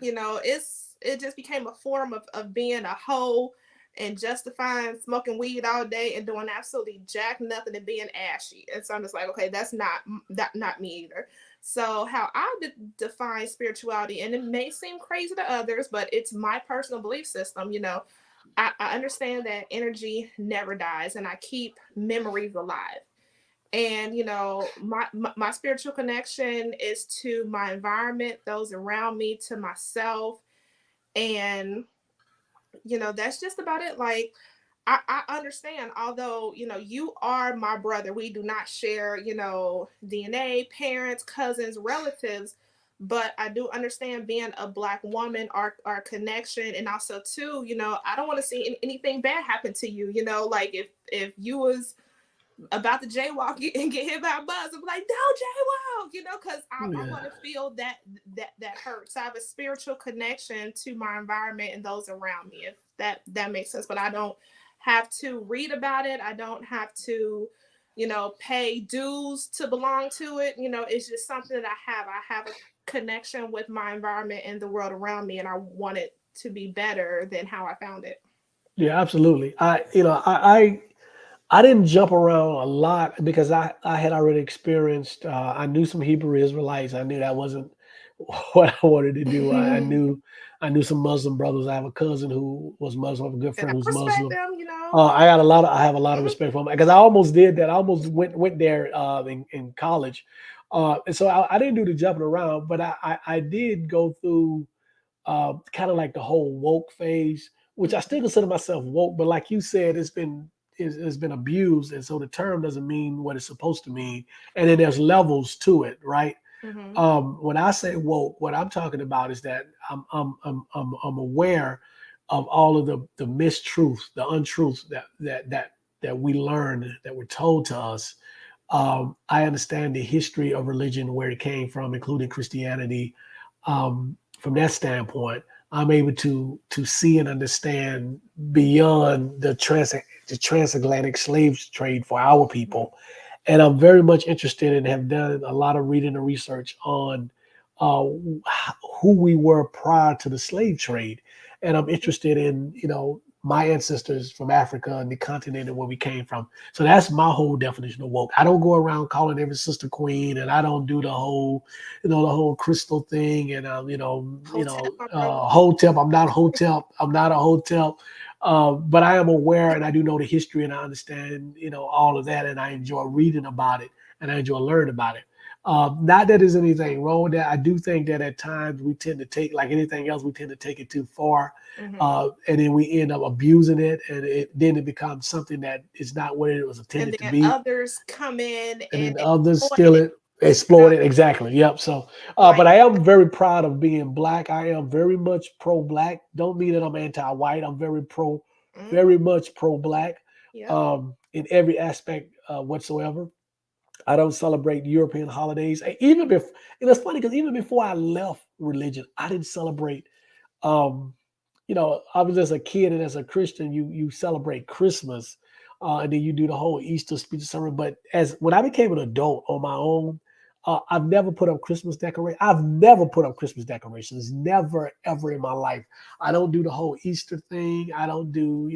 it just became a form of being a hoe and justifying smoking weed all day and doing absolutely jack nothing and being ashy. And so I'm just like, okay, that's not me either. So how I define spirituality, and it may seem crazy to others, but it's my personal belief system. I understand that energy never dies, and I keep memories alive. And my spiritual connection is to my environment, those around me, to myself, and that's just about it. Like I understand, although you are my brother, we do not share DNA, parents, cousins, relatives, but I do understand being a Black woman, our connection. And also too, I don't want to see anything bad happen to you. Like if you was about to jaywalk and get hit by a bus, I'm like, don't jaywalk, because I yeah. want to feel that hurt. So I have a spiritual connection to my environment and those around me, if that makes sense. But I don't have to read about it. I don't have to, pay dues to belong to it. It's just something that I have. I have a connection with my environment and the world around me, and I want it to be better than how I found it. Yeah, absolutely. I didn't jump around a lot because I had already experienced. I knew some Hebrew Israelites. I knew that wasn't what I wanted to do. And I knew some Muslim brothers. I have a cousin who was Muslim. I have a good I friend who's respect Muslim. them. I have a lot of Mhm. respect for them because I almost did that. I almost went there in college, and so I didn't do the jumping around, but I did go through kind of like the whole woke phase, which I still consider myself woke, but like you said, it's been abused, and so the term doesn't mean what it's supposed to mean, and then there's levels to it, right? Mhm. When I say woke, what I'm talking about is that I'm aware of all of the mistruths, the untruths that we learned, that were told to us. I understand the history of religion, where it came from, including Christianity. From that standpoint, I'm able to see and understand beyond the transatlantic slave trade for our people, and I'm very much interested and have done a lot of reading and research on uh, who we were prior to the slave trade, and I'm interested in my ancestors from Africa and the continent and where we came from. So that's my whole definition of woke. I don't go around calling every sister queen, and I don't do the whole crystal thing, and Hotel, my brother. hotel. I'm not hotel. I'm not a hotel. But I am aware, and I do know the history, and I understand, all of that, and I enjoy reading about it, and I enjoy learning about it. Not that there's anything wrong with that. I do think that at times we tend to take, like anything else, we tend to take it too far, Hmm. and then we end up abusing it, and then it becomes something that is not what it was And intended to then be, others come in and and then others exploit steal it. it, exploit it. Exactly. Yep. So, but Like, I am very proud of being black. I am very much pro-black. Don't mean that I'm anti-white. I'm very mhm, much pro-black, yep. in every aspect whatsoever. I don't celebrate European holidays. Even before, it's funny because even before I left religion, I didn't celebrate. Um, I was as a kid and as a Christian, you celebrate Christmas, and then you do the whole Easter speech sermon. But as when I became an adult on my own, I've never put up Christmas decorations. I've never put up Christmas decorations. Never ever in my life. I don't do the whole Easter thing. I don't do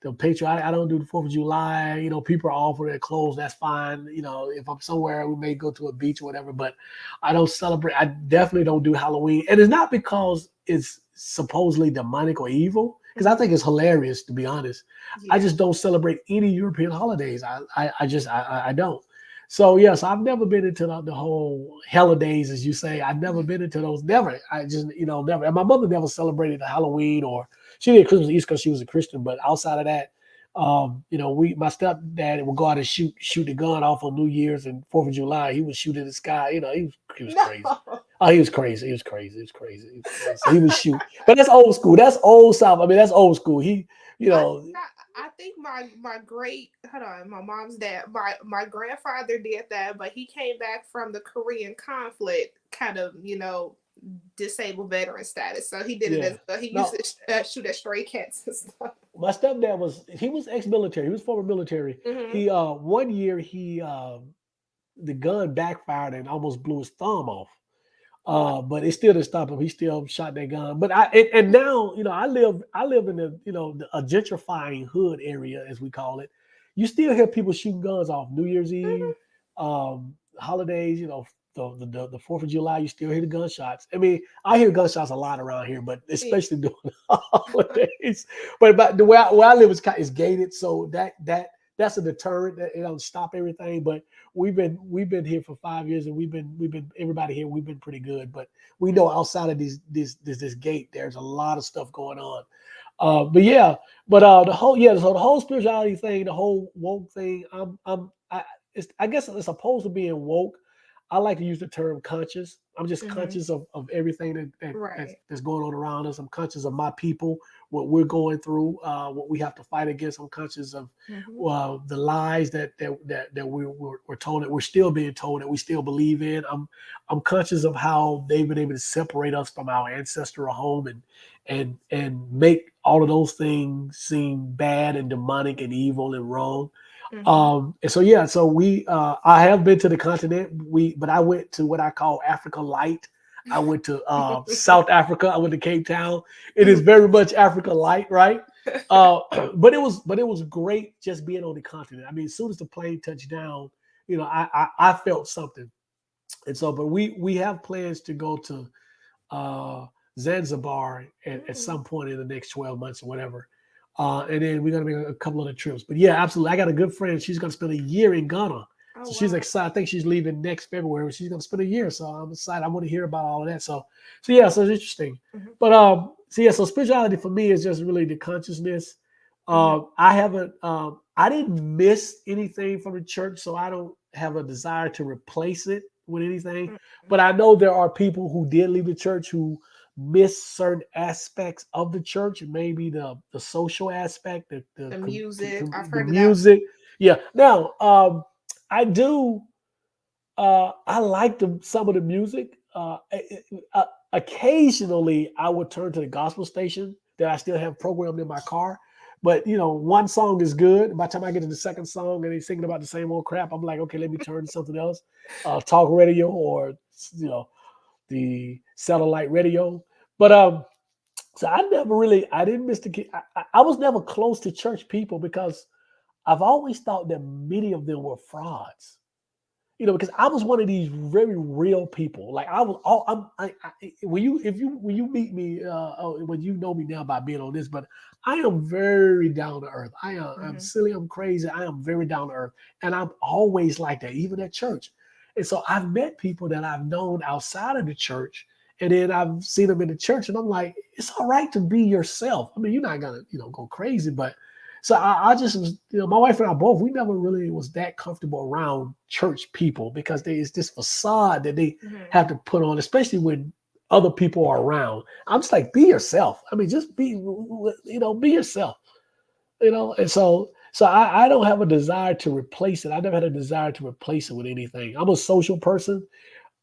the patriot. I don't do the 4th of July. People are all for their clothes. That's fine. If I'm somewhere, we may go to a beach or whatever. But I don't celebrate. I definitely don't do Halloween, and it's not because it's supposedly demonic or evil. Because I Mhm. think it's hilarious, to be honest. I Yeah. just don't celebrate any European holidays. I don't. So yes, I've never been into the whole holidays, as you say. I've never been into those. Never. I just never. And my mother never celebrated the Halloween, or she did Christmas East because she was a Christian. But outside of that, my stepdad would go out and shoot the gun off on New Year's and 4th of July. He would shoot in the sky. He was No. crazy. Oh, he was crazy. He was crazy. He was crazy. He was crazy. So he would shoot. But that's old school. That's old South. I mean, that's old school. You I know, I think my great hold on, my mom's dad, my grandfather did that, but he came back from the Korean conflict, kind of, disabled veteran status. So he did it yeah. as well. He used No, to shoot at stray cats and stuff. my stepdad was ex-military. He was former military. Hmm. He one year the gun backfired and almost blew his thumb off. What? But it still didn't stop him. He still shot that gun. But and now I live in a gentrifying hood area, as we call it. You still hear people shooting guns off New Year's Eve, Hmm. holidays. The 4th of July. You still hear the gunshots. I mean, I hear gunshots a lot around here, but Yeah. especially during the holidays. But the where I live is gated, so that's a deterrent. That it don't stop everything, but we've been here for 5 years, and we've been everybody here. We've been pretty good, but we know outside of this gate, there's a lot of stuff going on. But yeah, but so the whole spirituality thing, the whole woke thing. I guess it's opposed to being woke. I like to use the term conscious. I'm just Hmm. conscious of everything Right. that's going on around us. I'm conscious of my people, what we're going through, what we have to fight against. I'm conscious of Hmm. the lies that we're told, that we're still being told, that we still believe in. I'm conscious of how they've been able to separate us from our ancestral home, and make all of those things seem bad and demonic and evil and wrong. Hmm. And so yeah, so I have been to the continent. But I went to what I call Africa Light. I went to South Africa. I went to Cape Town. It is very much Africa Light, right? Uh, but it was great just being on the continent. I mean, as soon as the plane touched down, I felt something. And so, but we have plans to go to uh, Zanzibar at Mm. some point in the next 12 months or whatever. And then we're going to make a couple other trips. But yeah, absolutely. I got a good friend. She's going to spend a year in Ghana. Oh So she's wow. excited. I think she's leaving next February. She's going to spend a year. So I'm excited. I want to hear about all of that. So yeah, so it's interesting. Hmm. But so yeah, so spirituality for me is just really the consciousness. Hmm. I didn't miss anything from the church, so I don't have a desire to replace it with anything. But I know there are people who did leave the church who miss certain aspects of the church, maybe the social aspect, The music, I've the heard of that. music. Yeah. Now, I do. I like some of the music. occasionally I would turn to the gospel station that I still have programmed in my car. But one song is good. By the time I get to the second song and they're singing about the same old crap, I'm like, okay, let me turn to something else. Talk radio or the satellite radio. But so I didn't miss I was never close to church people because I've always thought that many of them were frauds. Because I was one of these very real people. Like I was, all when you meet me, when you know me now by being on this, but I am very down to earth. I'm silly, I'm crazy. I am very down to earth, and I'm always like that, even at church. And so I've met people that I've known outside of the church, and then I've seen them in the church, and I'm like, it's all right to be yourself. I mean, you're not gonna, go crazy, but so I just was, my wife and I both, we never really was that comfortable around church people because it's this facade that they have to put on, especially when other people are around. I'm just like, be yourself. I mean, just be yourself, and so I don't have a desire to replace it. I never had a desire to replace it with anything. I'm a social person.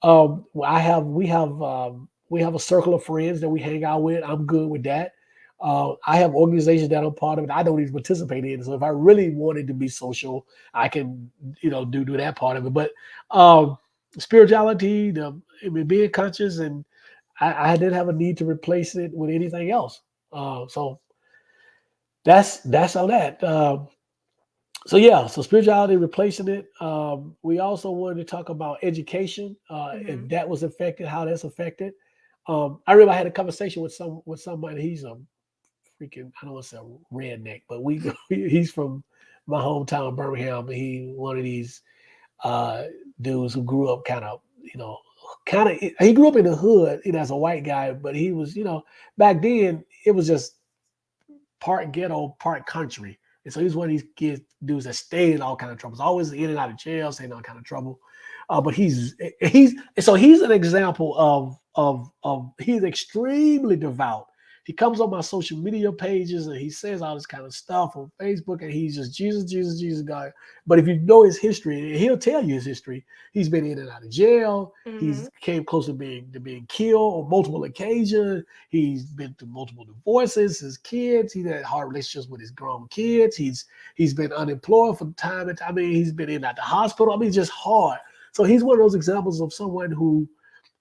We have a circle of friends that we hang out with. I'm good with that. I have organizations that I'm part of that I don't even participate in. So if I really wanted to be social, I can, do that part of it. But spirituality, being conscious, and I didn't have a need to replace it with anything else. So that's on that. So spirituality replacing it. We also wanted to talk about education, if that was affected, how that's affected. I remember I had a conversation with somebody. He's freaking, I don't want to say a redneck, but he's from my hometown, Birmingham. And he one of these dudes who grew up he grew up in the hood, as a white guy, but he was, back then it was just part ghetto, part country. And so he's one of these dudes that stayed in all kind of troubles, always in and out of jail, staying in all kind of trouble. But he's an example of he's extremely devout. He comes on my social media pages and he says all this kind of stuff on Facebook, and he's just Jesus, Jesus, Jesus, God. But if you know his history, he'll tell you his history. He's been in and out of jail. He's came close to being killed on multiple occasions. He's been through multiple divorces. His kids, he had hard relationships with his grown kids. He's been unemployed for time and time. I mean, he's been in at the hospital. I mean, just hard. So he's one of those examples of someone who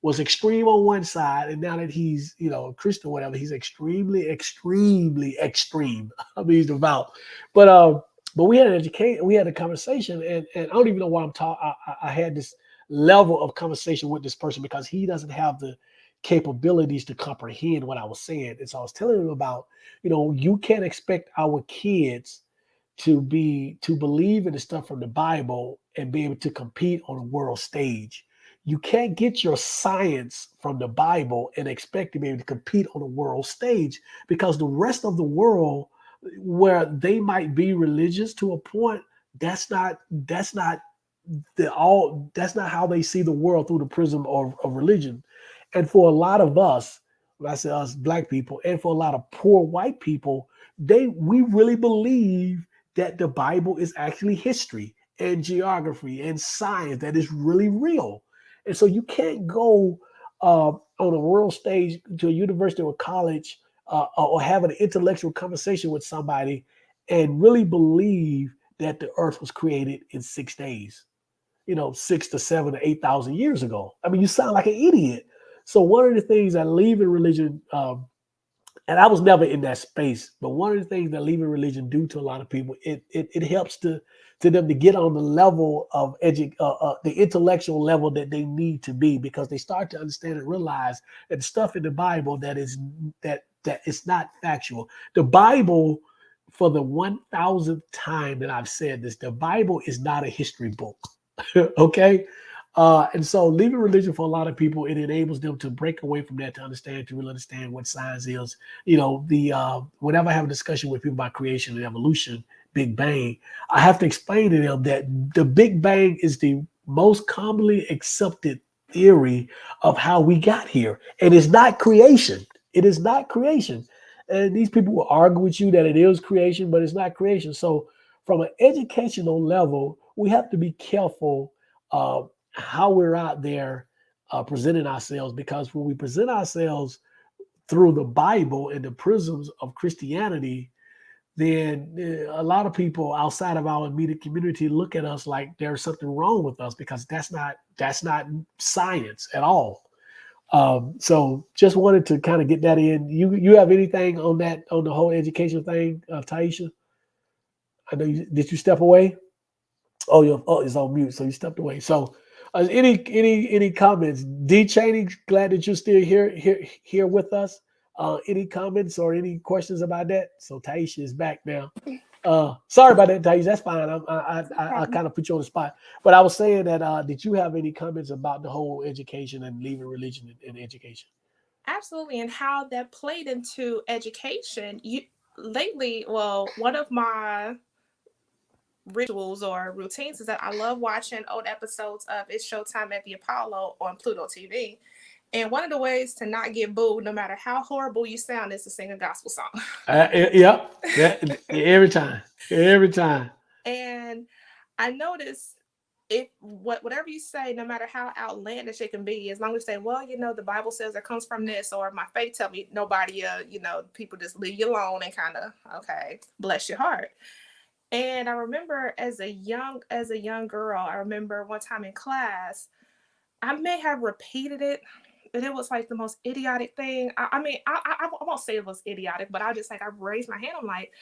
was extreme on one side, and now that he's, a Christian or whatever, he's extremely, extremely extreme. I mean, he's devout. But we had a conversation, and I don't even know why I'm talking. I had this level of conversation with this person because he doesn't have the capabilities to comprehend what I was saying. And so I was telling him about, you can't expect our kids to believe in the stuff from the Bible and be able to compete on a world stage. You can't get your science from the Bible and expect to be able to compete on a world stage, because the rest of the world, where they might be religious to a point, that's not how they see the world, through the prism of religion. And for a lot of us, when I say us Black people, and for a lot of poor white people, we really believe that the Bible is actually history and geography and science that is really real. And so you can't go on a world stage to a university or college or have an intellectual conversation with somebody and really believe that the earth was created in 6 days, 6 to 7 to 8,000 years ago. I mean, you sound like an idiot. So one of the things that leaving religion, and I was never in that space, but one of the things that leaving religion do to a lot of people, it helps to them to get on the level of the intellectual level that they need to be, because they start to understand and realize that the stuff in the Bible that is not factual. The Bible, for the 1,000th time that I've said this, the Bible is not a history book. Okay. And so leaving religion, for a lot of people, it enables them to break away from that, to really understand what science is. Whenever I have a discussion with people about creation and evolution, Big Bang, I have to explain to them that the Big Bang is the most commonly accepted theory of how we got here. And it's not creation. It is not creation. And these people will argue with you that it is creation, but it's not creation. So from an educational level, we have to be careful how we're out there presenting ourselves, because when we present ourselves through the Bible and the prisms of Christianity, then a lot of people outside of our immediate community look at us like there's something wrong with us, because that's not science at all. So just wanted to kind of get that in. You have anything on that, on the whole education thing, Taisha? I know did you step away? Oh, it's on mute, so you stepped away. So any comments? D Cheney, glad that you're still here with us. Any comments or any questions about that? So Taisha is back now. Sorry about that, Taisha. That's fine. I kind of put you on the spot, but I was saying that did you have any comments about the whole education and leaving religion in education? Absolutely, and how that played into education. Lately, well, one of my rituals or routines is that I love watching old episodes of It's Showtime at the Apollo on Pluto TV. And one of the ways to not get booed, no matter how horrible you sound, is to sing a gospel song. Yep, every time. And I notice if whatever you say, no matter how outlandish it can be, as long as you say, well, the Bible says it comes from this, or my faith tell me, nobody, people just leave you alone and kind of, okay, bless your heart. And I remember as a young girl, I remember one time in class, I may have repeated it, and it was like the most idiotic thing. I mean, I won't say it was idiotic, but I raised my hand. I'm like,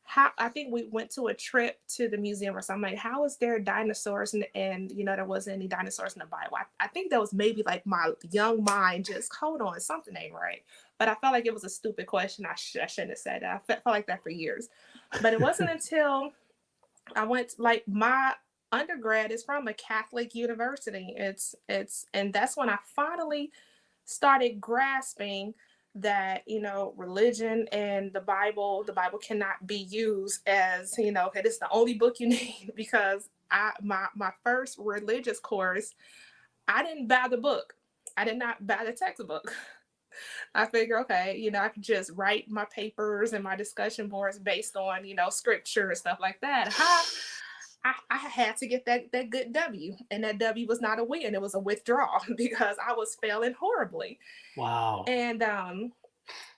how? I think we went to a trip to the museum or something. Like, how is there dinosaurs and there wasn't any dinosaurs in the Bible? I think that was maybe like my young mind just, hold on, something ain't right. But I felt like it was a stupid question. I shouldn't have said that. I felt like that for years. But it wasn't until I went, like, my undergrad is from a Catholic university. And that's when I finally started grasping that religion and the Bible cannot be used as it is the only book you need. Because my first religious course, I didn't buy the book. I did not buy the textbook. I figure, okay, I could just write my papers and my discussion boards based on scripture and stuff like that. I had to get that good W, and that W was not a win; it was a withdrawal because I was failing horribly. Wow. And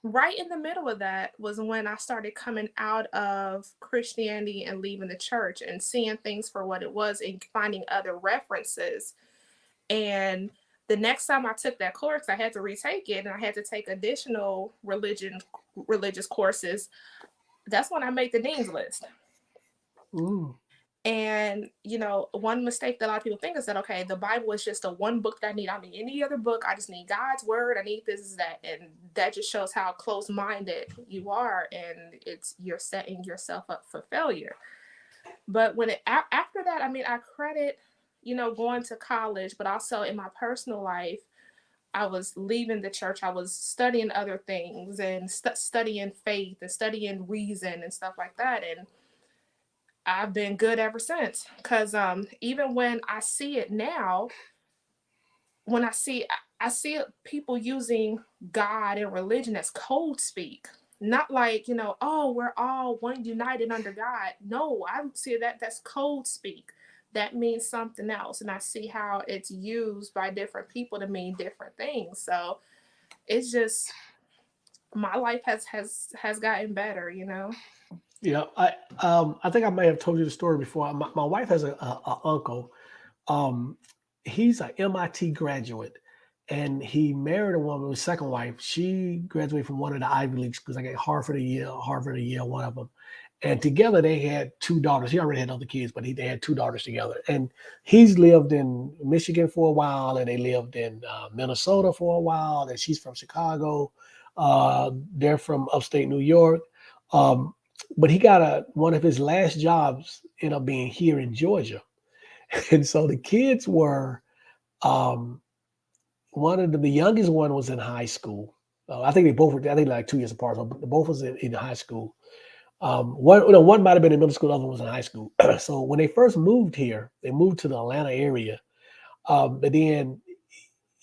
right in the middle of that was when I started coming out of Christianity and leaving the church and seeing things for what it was and finding other references. And the next time I took that course, I had to retake it, and I had to take additional religious courses. That's when I made the dean's list. Ooh. And, one mistake that a lot of people think is that, okay, the Bible is just a one book that I need. I don't need any other book. I just need God's word. I need this, that. And that just shows how close-minded you are. And you're setting yourself up for failure. But after that, I mean, I credit, going to college, but also in my personal life, I was leaving the church. I was studying other things and studying faith and studying reason and stuff like that. And I've been good ever since. Because even when I see it now, when I see people using God and religion as code speak, not like, oh, we're all one united under God. No, I see that's code speak. That means something else. And I see how it's used by different people to mean different things. So it's just, my life has gotten better, Yeah, I think I may have told you the story before. My wife has a uncle. He's an MIT graduate, and he married a woman, his second wife. She graduated from one of the Ivy League schools, like at Harvard a year, one of them. And together they had two daughters. He already had other kids, but they had two daughters together. And he's lived in Michigan for a while, and they lived in Minnesota for a while. And she's from Chicago. They're from upstate New York. But he got one of his last jobs ended up being here in Georgia. And so the kids were, the youngest one was in high school. I think they both were, I think like 2 years apart. So both was in high school. One might have been in middle school, the other one was in high school. So when they first moved here, they moved to the Atlanta area. But then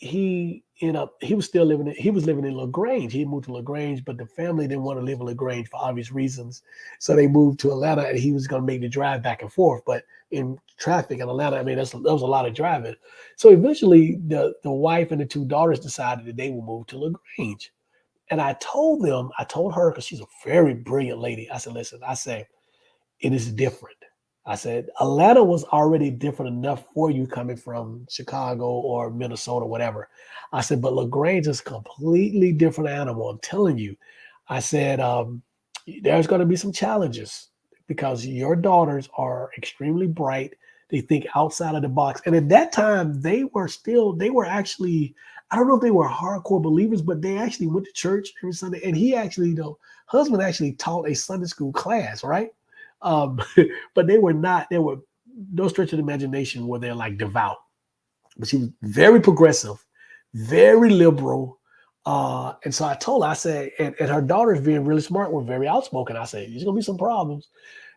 he was living in LaGrange. He moved to LaGrange, but the family didn't want to live in LaGrange for obvious reasons. So they moved to Atlanta, and he was going to make the drive back and forth. But in traffic in Atlanta, I mean, that was a lot of driving. So eventually the wife and the two daughters decided that they would move to LaGrange. And I told her, because she's a very brilliant lady. I said, listen, I said, it is different. I said, Atlanta was already different enough for you coming from Chicago or Minnesota, whatever. I said, but LaGrange is a completely different animal. I'm telling you. I said, there's going to be some challenges because your daughters are extremely bright. They think outside of the box. And at that time, they were actually, I don't know if they were hardcore believers, but they actually went to church every Sunday. And he actually, husband actually taught a Sunday school class, right? Um, but they were no stretch of the imagination where they're like devout. But she was very progressive, very liberal. And so I told her, I said, and her daughters being really smart were very outspoken. I said, there's gonna be some problems.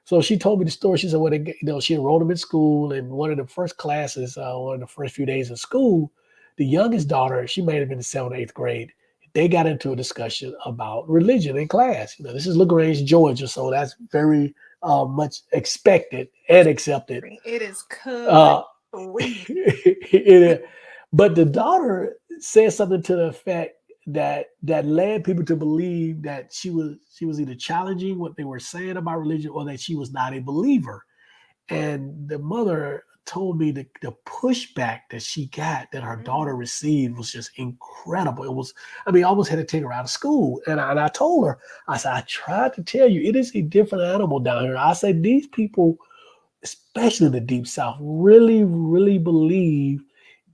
So she told me the story. She said, well, she enrolled them in school, and one of the first classes, one of the first few days of school, the youngest daughter, she may have been in 7th or 8th grade. They got into a discussion about religion in class. This is LaGrange, Georgia, so that's very much expected and accepted. It is Uh, country. but the daughter said something to the effect that led people to believe that she was either challenging what they were saying about religion or that she was not a believer. And the mother told me the pushback that she got, that her daughter received, was just incredible. It was, I mean, I almost had to take her out of school. And I told her, I said, I tried to tell you, it is a different animal down here. I said, these people, especially in the Deep South, really, really believe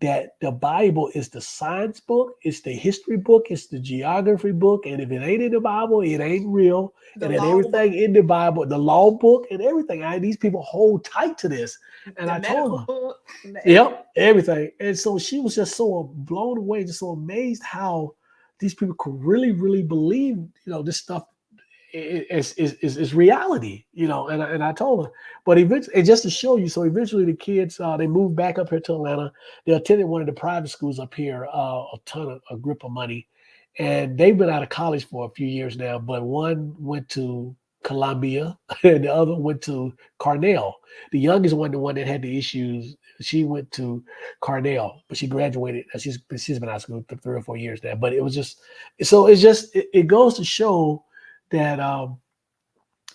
that the Bible is the science book, it's the history book, it's the geography book, and if it ain't in the Bible, it ain't real. And then everything in the Bible, the law book and everything, these people hold tight to this. And I told her, yep, everything. And so she was just so blown away, just so amazed how these people could really, really believe, this stuff is reality, and I told her, but eventually, and just to show you, so eventually the kids, they moved back up here to Atlanta. They attended one of the private schools up here, a grip of money, and they've been out of college for a few years now, but one went to Columbia and the other went to Cornell. The youngest one, the one that had the issues, she went to Cornell, but she graduated. She's been out of school for 3 or 4 years now, but it was just, so it goes to show that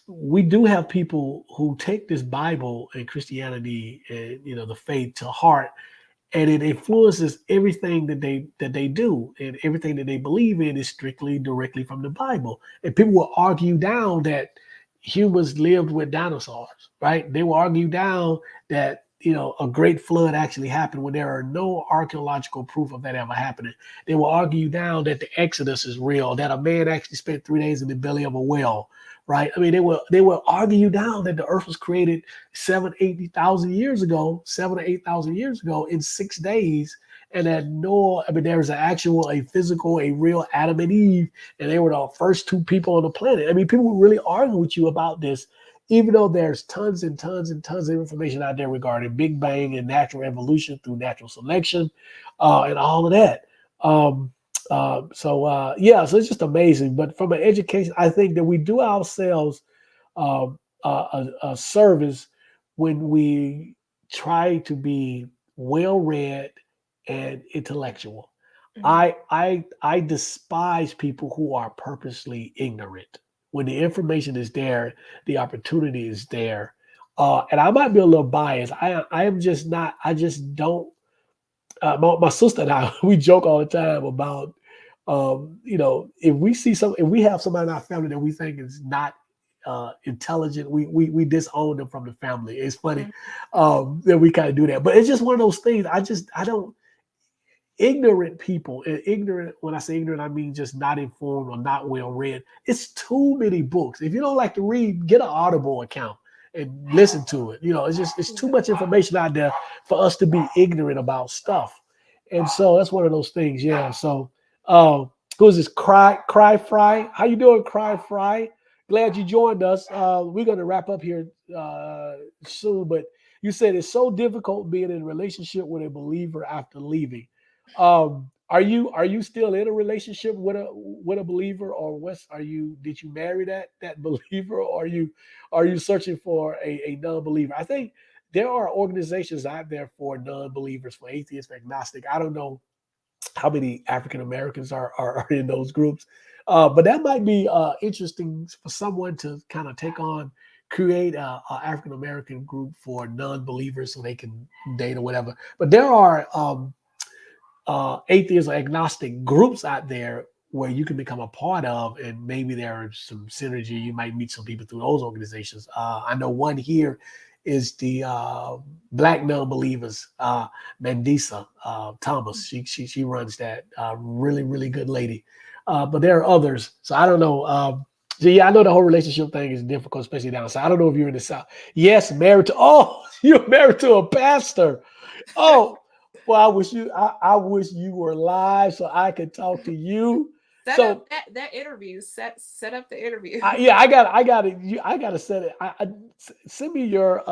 we do have people who take this Bible and Christianity and the faith to heart, and it influences everything that they do, and everything that they believe in is strictly directly from the Bible. And people will argue down that humans lived with dinosaurs, right? They will argue down that a great flood actually happened when there are no archaeological proof of that ever happening. They will argue down that the Exodus is real, that a man actually spent 3 days in the belly of a whale, right? I mean, they will argue down that the earth was created 7,000 to 8,000 years ago in 6 days. And that there was a physical, a real Adam and Eve, and they were the first 2 people on the planet. I mean, people will really argue with you about this, even though there's tons and tons and tons of information out there regarding Big Bang and natural evolution through natural selection, and all of that. So it's just amazing. But from an education, I think that we do ourselves a service when we try to be well-read and intellectual. I despise people who are purposely ignorant. When the information is there, the opportunity is there. And I might be a little biased. I am just not. I just don't. My sister and I, we joke all the time about, if we have somebody in our family that we think is not intelligent, we disown them from the family. It's funny that we kind of do that, but it's just one of those things. I don't. Ignorant people, and ignorant, when I say ignorant, I mean just not informed or not well read. It's too many books. If you don't like to read, get an Audible account and listen to it. It's too much information out there for us to be ignorant about stuff. And so that's one of those things. Yeah. So who's this? Cry Fry? How you doing, Cry Fry? Glad you joined us. We're gonna wrap up here soon, but you said it's so difficult being in a relationship with a believer after leaving. Are you still in a relationship with a believer, or did you marry that believer, or are you searching for a non-believer? I think there are organizations out there for non-believers, for atheists, for agnostic. I don't know how many African Americans are in those groups. But that might be interesting for someone to kind of take on, create a African American group for non-believers so they can date or whatever. But there are atheist or agnostic groups out there where you can become a part of, and maybe there is some synergy. You might meet some people through those organizations. I know one here is the Black Non-Believers, Mandisa Thomas. She runs that. Really, really good lady. But there are others. So I don't know. So yeah, I know the whole relationship thing is difficult, especially down south. I don't know if you're in the south. Yes, married to. Oh, you're married to a pastor. Oh, well, I wish you were live so I could talk to you. Set So up that interview. Set up the interview. yeah, I got to set it. Send me your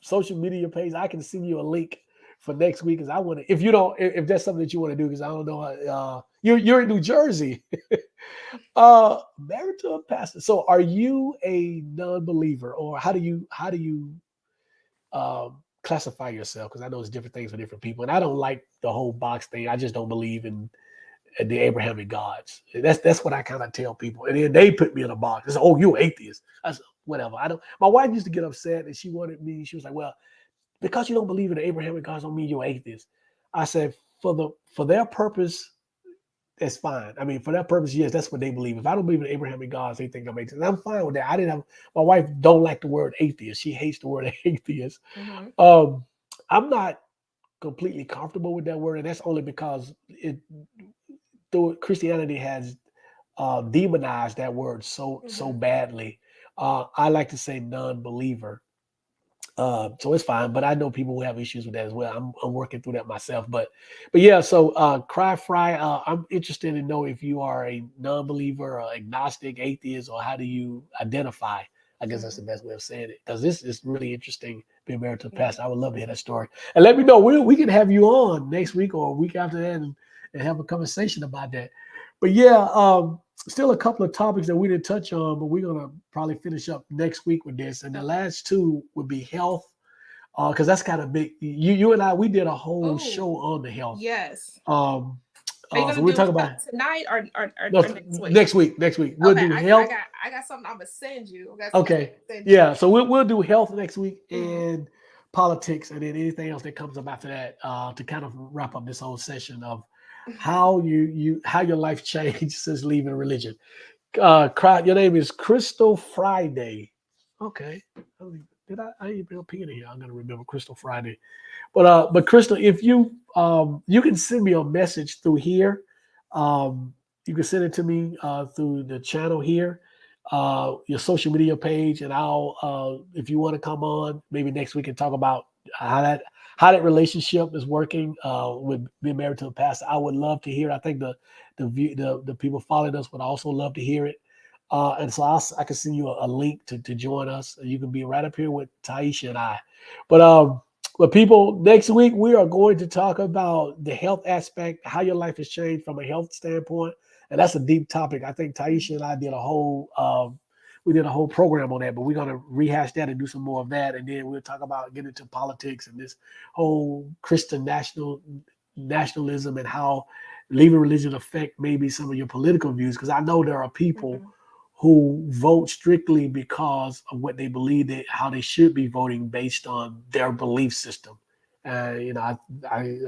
social media page. I can send you a link for next week because I want to. If you don't, if that's something that you want to do, because I don't know. You're in New Jersey. Married to a pastor. So are you a non-believer, or how do you classify yourself? Because I know it's different things for different people, and I don't like the whole box thing. I just don't believe in the Abrahamic gods. That's what I kind of tell people, and then they put me in a box. It's oh, you're atheist. I said, whatever. I don't. My wife used to get upset, and she wanted me. She was like, well, because you don't believe in the Abrahamic gods, don't mean you're atheist. I said, for their purpose, that's fine. I mean, for that purpose, yes, that's what they believe. If I don't believe in Abrahamic gods, they think I'm atheist. And I'm fine with that. I didn't have my wife don't like the word atheist. She hates the word atheist. Mhm. I'm not completely comfortable with that word, and that's only because though Christianity has demonized that word so Mhm. badly. I like to say non-believer. So it's fine, but I know people who have issues with that as well. I'm working through that myself, but yeah. So Cry Fry, I'm interested to know if you are a non-believer or agnostic, atheist, or how do you identify? I guess that's the Mhm. best way of saying it, because this is really interesting. Being married to a Yeah. pastor, I would love to hear that story. And let me know. We can have you on next week or a week after that, and have a conversation about that. But yeah, still a couple of topics that we didn't touch on, but we're gonna probably finish up next week with this. And the Okay. last two would be health, because that's kind of big. You and I, we did a whole Oh, show on the health. yes. Um, Are you so gonna we'll do talk it about tonight no, or next week? next week. Next week we'll Okay, do I health. got I got something I'm gonna send you. I got something Okay, to send you. yeah. So we'll do health next week Mhm. and politics, and then anything else that comes up after that, to kind of wrap up this whole session of how how your life changed since leaving religion. Your name is Crystal Friday. Okay. Did I even put a pen in here? I'm gonna remember Crystal Friday. But Crystal, if you can send me a message through here. You can send it to me through the channel here, your social media page, and I'll if you want to come on maybe next week and talk about how that how that relationship is working with being married to a pastor. I would love to hear. I think the people following us would also love to hear it. And so I can send you a link to join us. You can be right up here with Taisha and I. But but people, next week we are going to talk about the health aspect, how your life has changed from a health standpoint, and that's a deep topic. I think Taisha and I did a whole we did a whole program on that, but we're gonna rehash that and do some more of that, and then we'll talk about getting into politics and this whole Christian nationalism and how leaving religion affect maybe some of your political views. Because I know there are people Mhm. who vote strictly because of what they believe that how they should be voting based on their belief system. I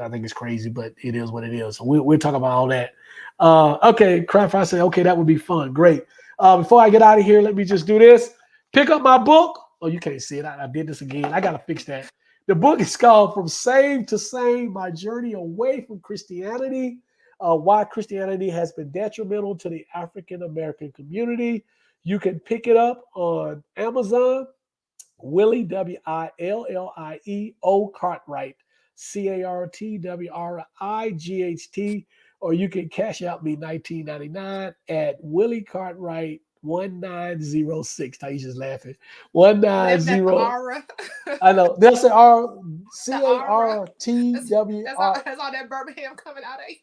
think it's crazy, but it is what it is. So we'll talk about all that. Okay, Craft, I say, okay, that would be fun. Great. Before I get out of here, let me just do this. Pick up my book. Oh, you can't see it. I did this again. I got to fix that. The book is called From Saved to Sane, My Journey Away from Christianity, why Christianity has been detrimental to the African American community. You can pick it up on Amazon. Willie, Willie Cartwright, Cartwright, or you can cash out me $19.99 at Willie Cartwright 1906. Taisha's laughing. Live that 190. aura. I know. They'll say The aura. That's, CARTWR. that's all that Birmingham coming out of you.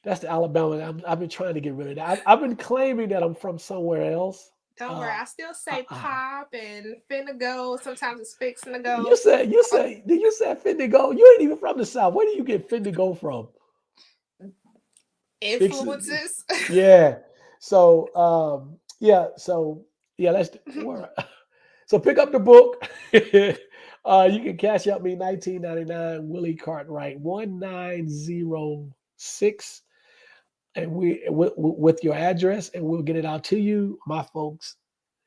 That's the Alabama. I've been trying to get rid of that. I've been claiming that I'm from somewhere else. Don't worry, I still say Uh-uh. pop and finna go. Sometimes it's fixing to You go. said you Uh, say did you say Findigo? You ain't even from the South. Where do you get Findigo from? Fix it. Influences. Yeah. So yeah. So yeah. So pick up the book. You can cash out me 1999 Willie Cartwright 1906, and with your address, and we'll get it out to you. My folks,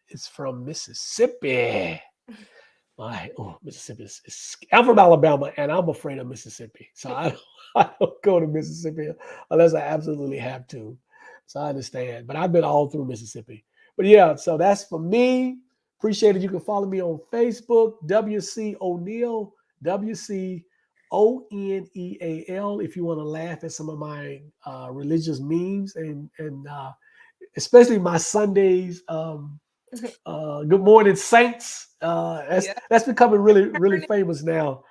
it's from Mississippi. Mississippi I'm from Alabama, and I'm afraid of Mississippi, so I don't go to Mississippi unless I absolutely have to. So I understand, but I've been all through Mississippi. But yeah, so that's for me. Appreciate it. You can follow me on Facebook, WC O'Neal, WCONEAL, if you want to laugh at some of my religious memes and especially my Sundays. Good morning, Saints. Yeah. That's becoming really famous now.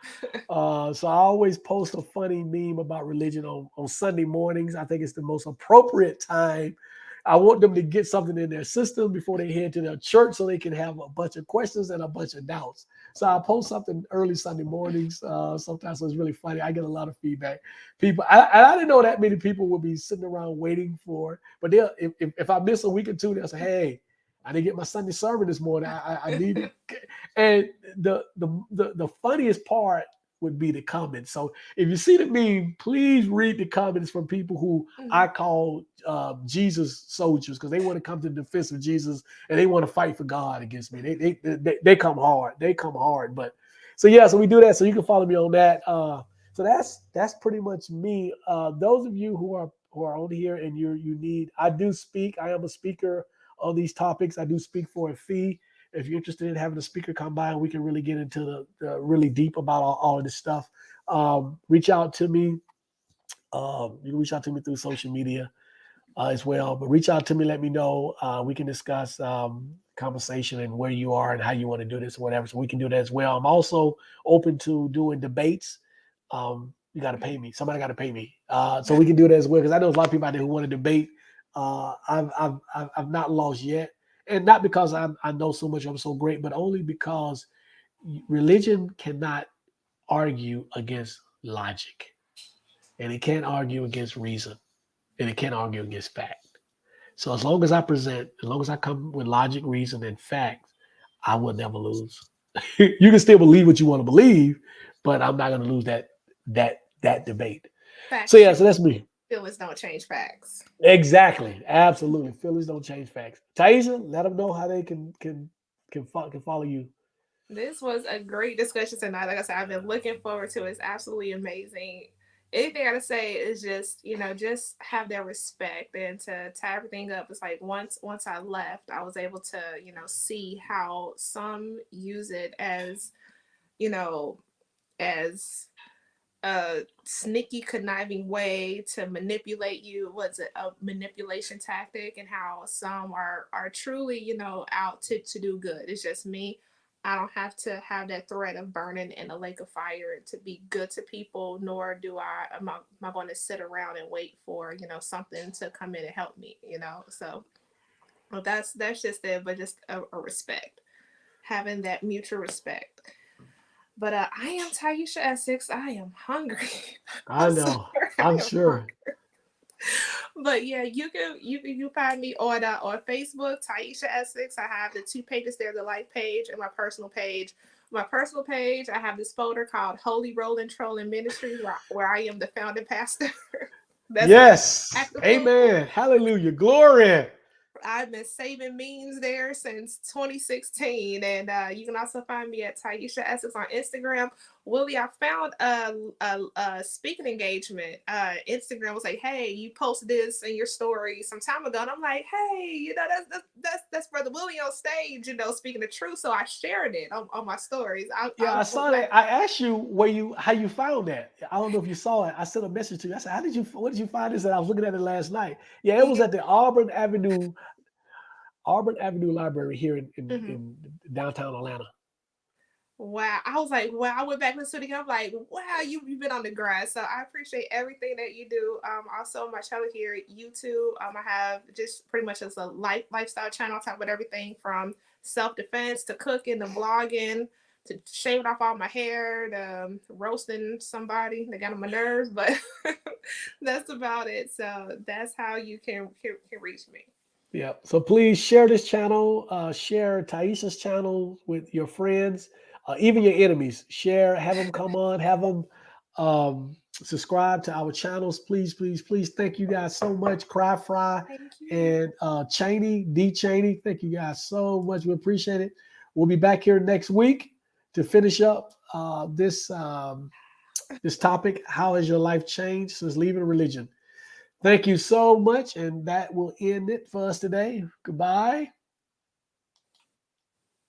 So I always post a funny meme about religion on Sunday mornings. I think it's the most appropriate time. I want them to get something in their system before they head to their church so they can have a bunch of questions and a bunch of doubts. So I post something early Sunday mornings. Sometimes so it's really funny. I get a lot of feedback. People, I didn't know that many people would be sitting around waiting for, but they'll if I miss a week or two, they'll say, hey, I didn't get my Sunday sermon this morning. I need it. And the funniest part would be the comments. So if you see the meme, please read the comments from people who I call Jesus soldiers, because they want to come to the defense of Jesus and they want to fight for God against me. They come hard. They come hard. But so yeah, so we do that. So you can follow me on that. So that's pretty much me. Those of you who are on here and you need, I do speak. I am a speaker on these topics. I do speak for a fee. If you're interested in having a speaker come by and we can really get into the really deep about all of this stuff, reach out to me. You can reach out to me through social media as well, but reach out to me, let me know. We can discuss conversation and where you are and how you want to do this or whatever. So we can do that as well. I'm also open to doing debates. You got to pay me. Somebody got to pay me. So we can do that as well, because I know there's a lot of people out there who want to debate. I've not lost yet, and not because I know so much, I'm so great, but only because religion cannot argue against logic, and it can't argue against reason, and it can't argue against fact. So as long as I come with logic, reason, and fact, I will never lose. You can still believe what you want to believe, but I'm not going to lose that debate. Facts. So yeah, so that's me. Feelings don't change facts. Exactly. Absolutely. Feelings don't change facts. Taisha, let them know how they can follow you. This was a great discussion tonight. Like I said, I've been looking forward to it. It's absolutely amazing. Anything I gotta say is just, just have their respect and to tie everything up. It's like once I left, I was able to, see how some use it as, as a sneaky, conniving way to manipulate you. What's it, a manipulation tactic, and how some are truly, out to do good. It's just me. I don't have to have that threat of burning in a lake of fire to be good to people, nor am I going to sit around and wait for, something to come in and help me, So well, that's just it, but just a respect, having that mutual respect. But I am Taisha Essex. I am hungry. I know. I'm sure. Hungry. But yeah, you can find me on Facebook, Taisha Essex. I have the 2 pages there, the life page and my personal page. My personal page, I have this folder called Holy Rolling Trolling Ministries, where I am the founding pastor. Yes. Amen. Hallelujah. Glory. I've been saving memes there since 2016, and you can also find me at Taisha Essex on Instagram. Willie, I found a speaking engagement. Instagram was like, "Hey, you posted this in your story some time ago," and I'm like, "Hey, that's Brother Willie on stage, speaking the truth." So I shared it on my stories. I saw that. I asked you how you found that. I don't know if you saw it. I sent a message to you. I said, "What did you find this?" And I was looking at it last night. Yeah, it was at the Auburn Avenue Auburn Avenue Library here Mhm. in downtown Atlanta. Wow. I was like, wow. I went back and listened again. I'm like, wow, you've been on the grind. So I appreciate everything that you do. Also my channel here at YouTube. I have just pretty much as a lifestyle channel. I talk about everything from self-defense to cooking to vlogging to shaving off all my hair to roasting somebody that got on my nerves. But that's about it. So that's how you can reach me. Yeah. So please share this channel, share Taisha's channel with your friends, even your enemies. Share, have them come on, have them subscribe to our channels. Please, please, please. Thank you guys so much. Cry Fry Thank you. and Cheney, D Cheney. Thank you guys so much. We appreciate it. We'll be back here next week to finish up this topic. How has your life changed since leaving religion? Thank you so much. And that will end it for us today. Goodbye.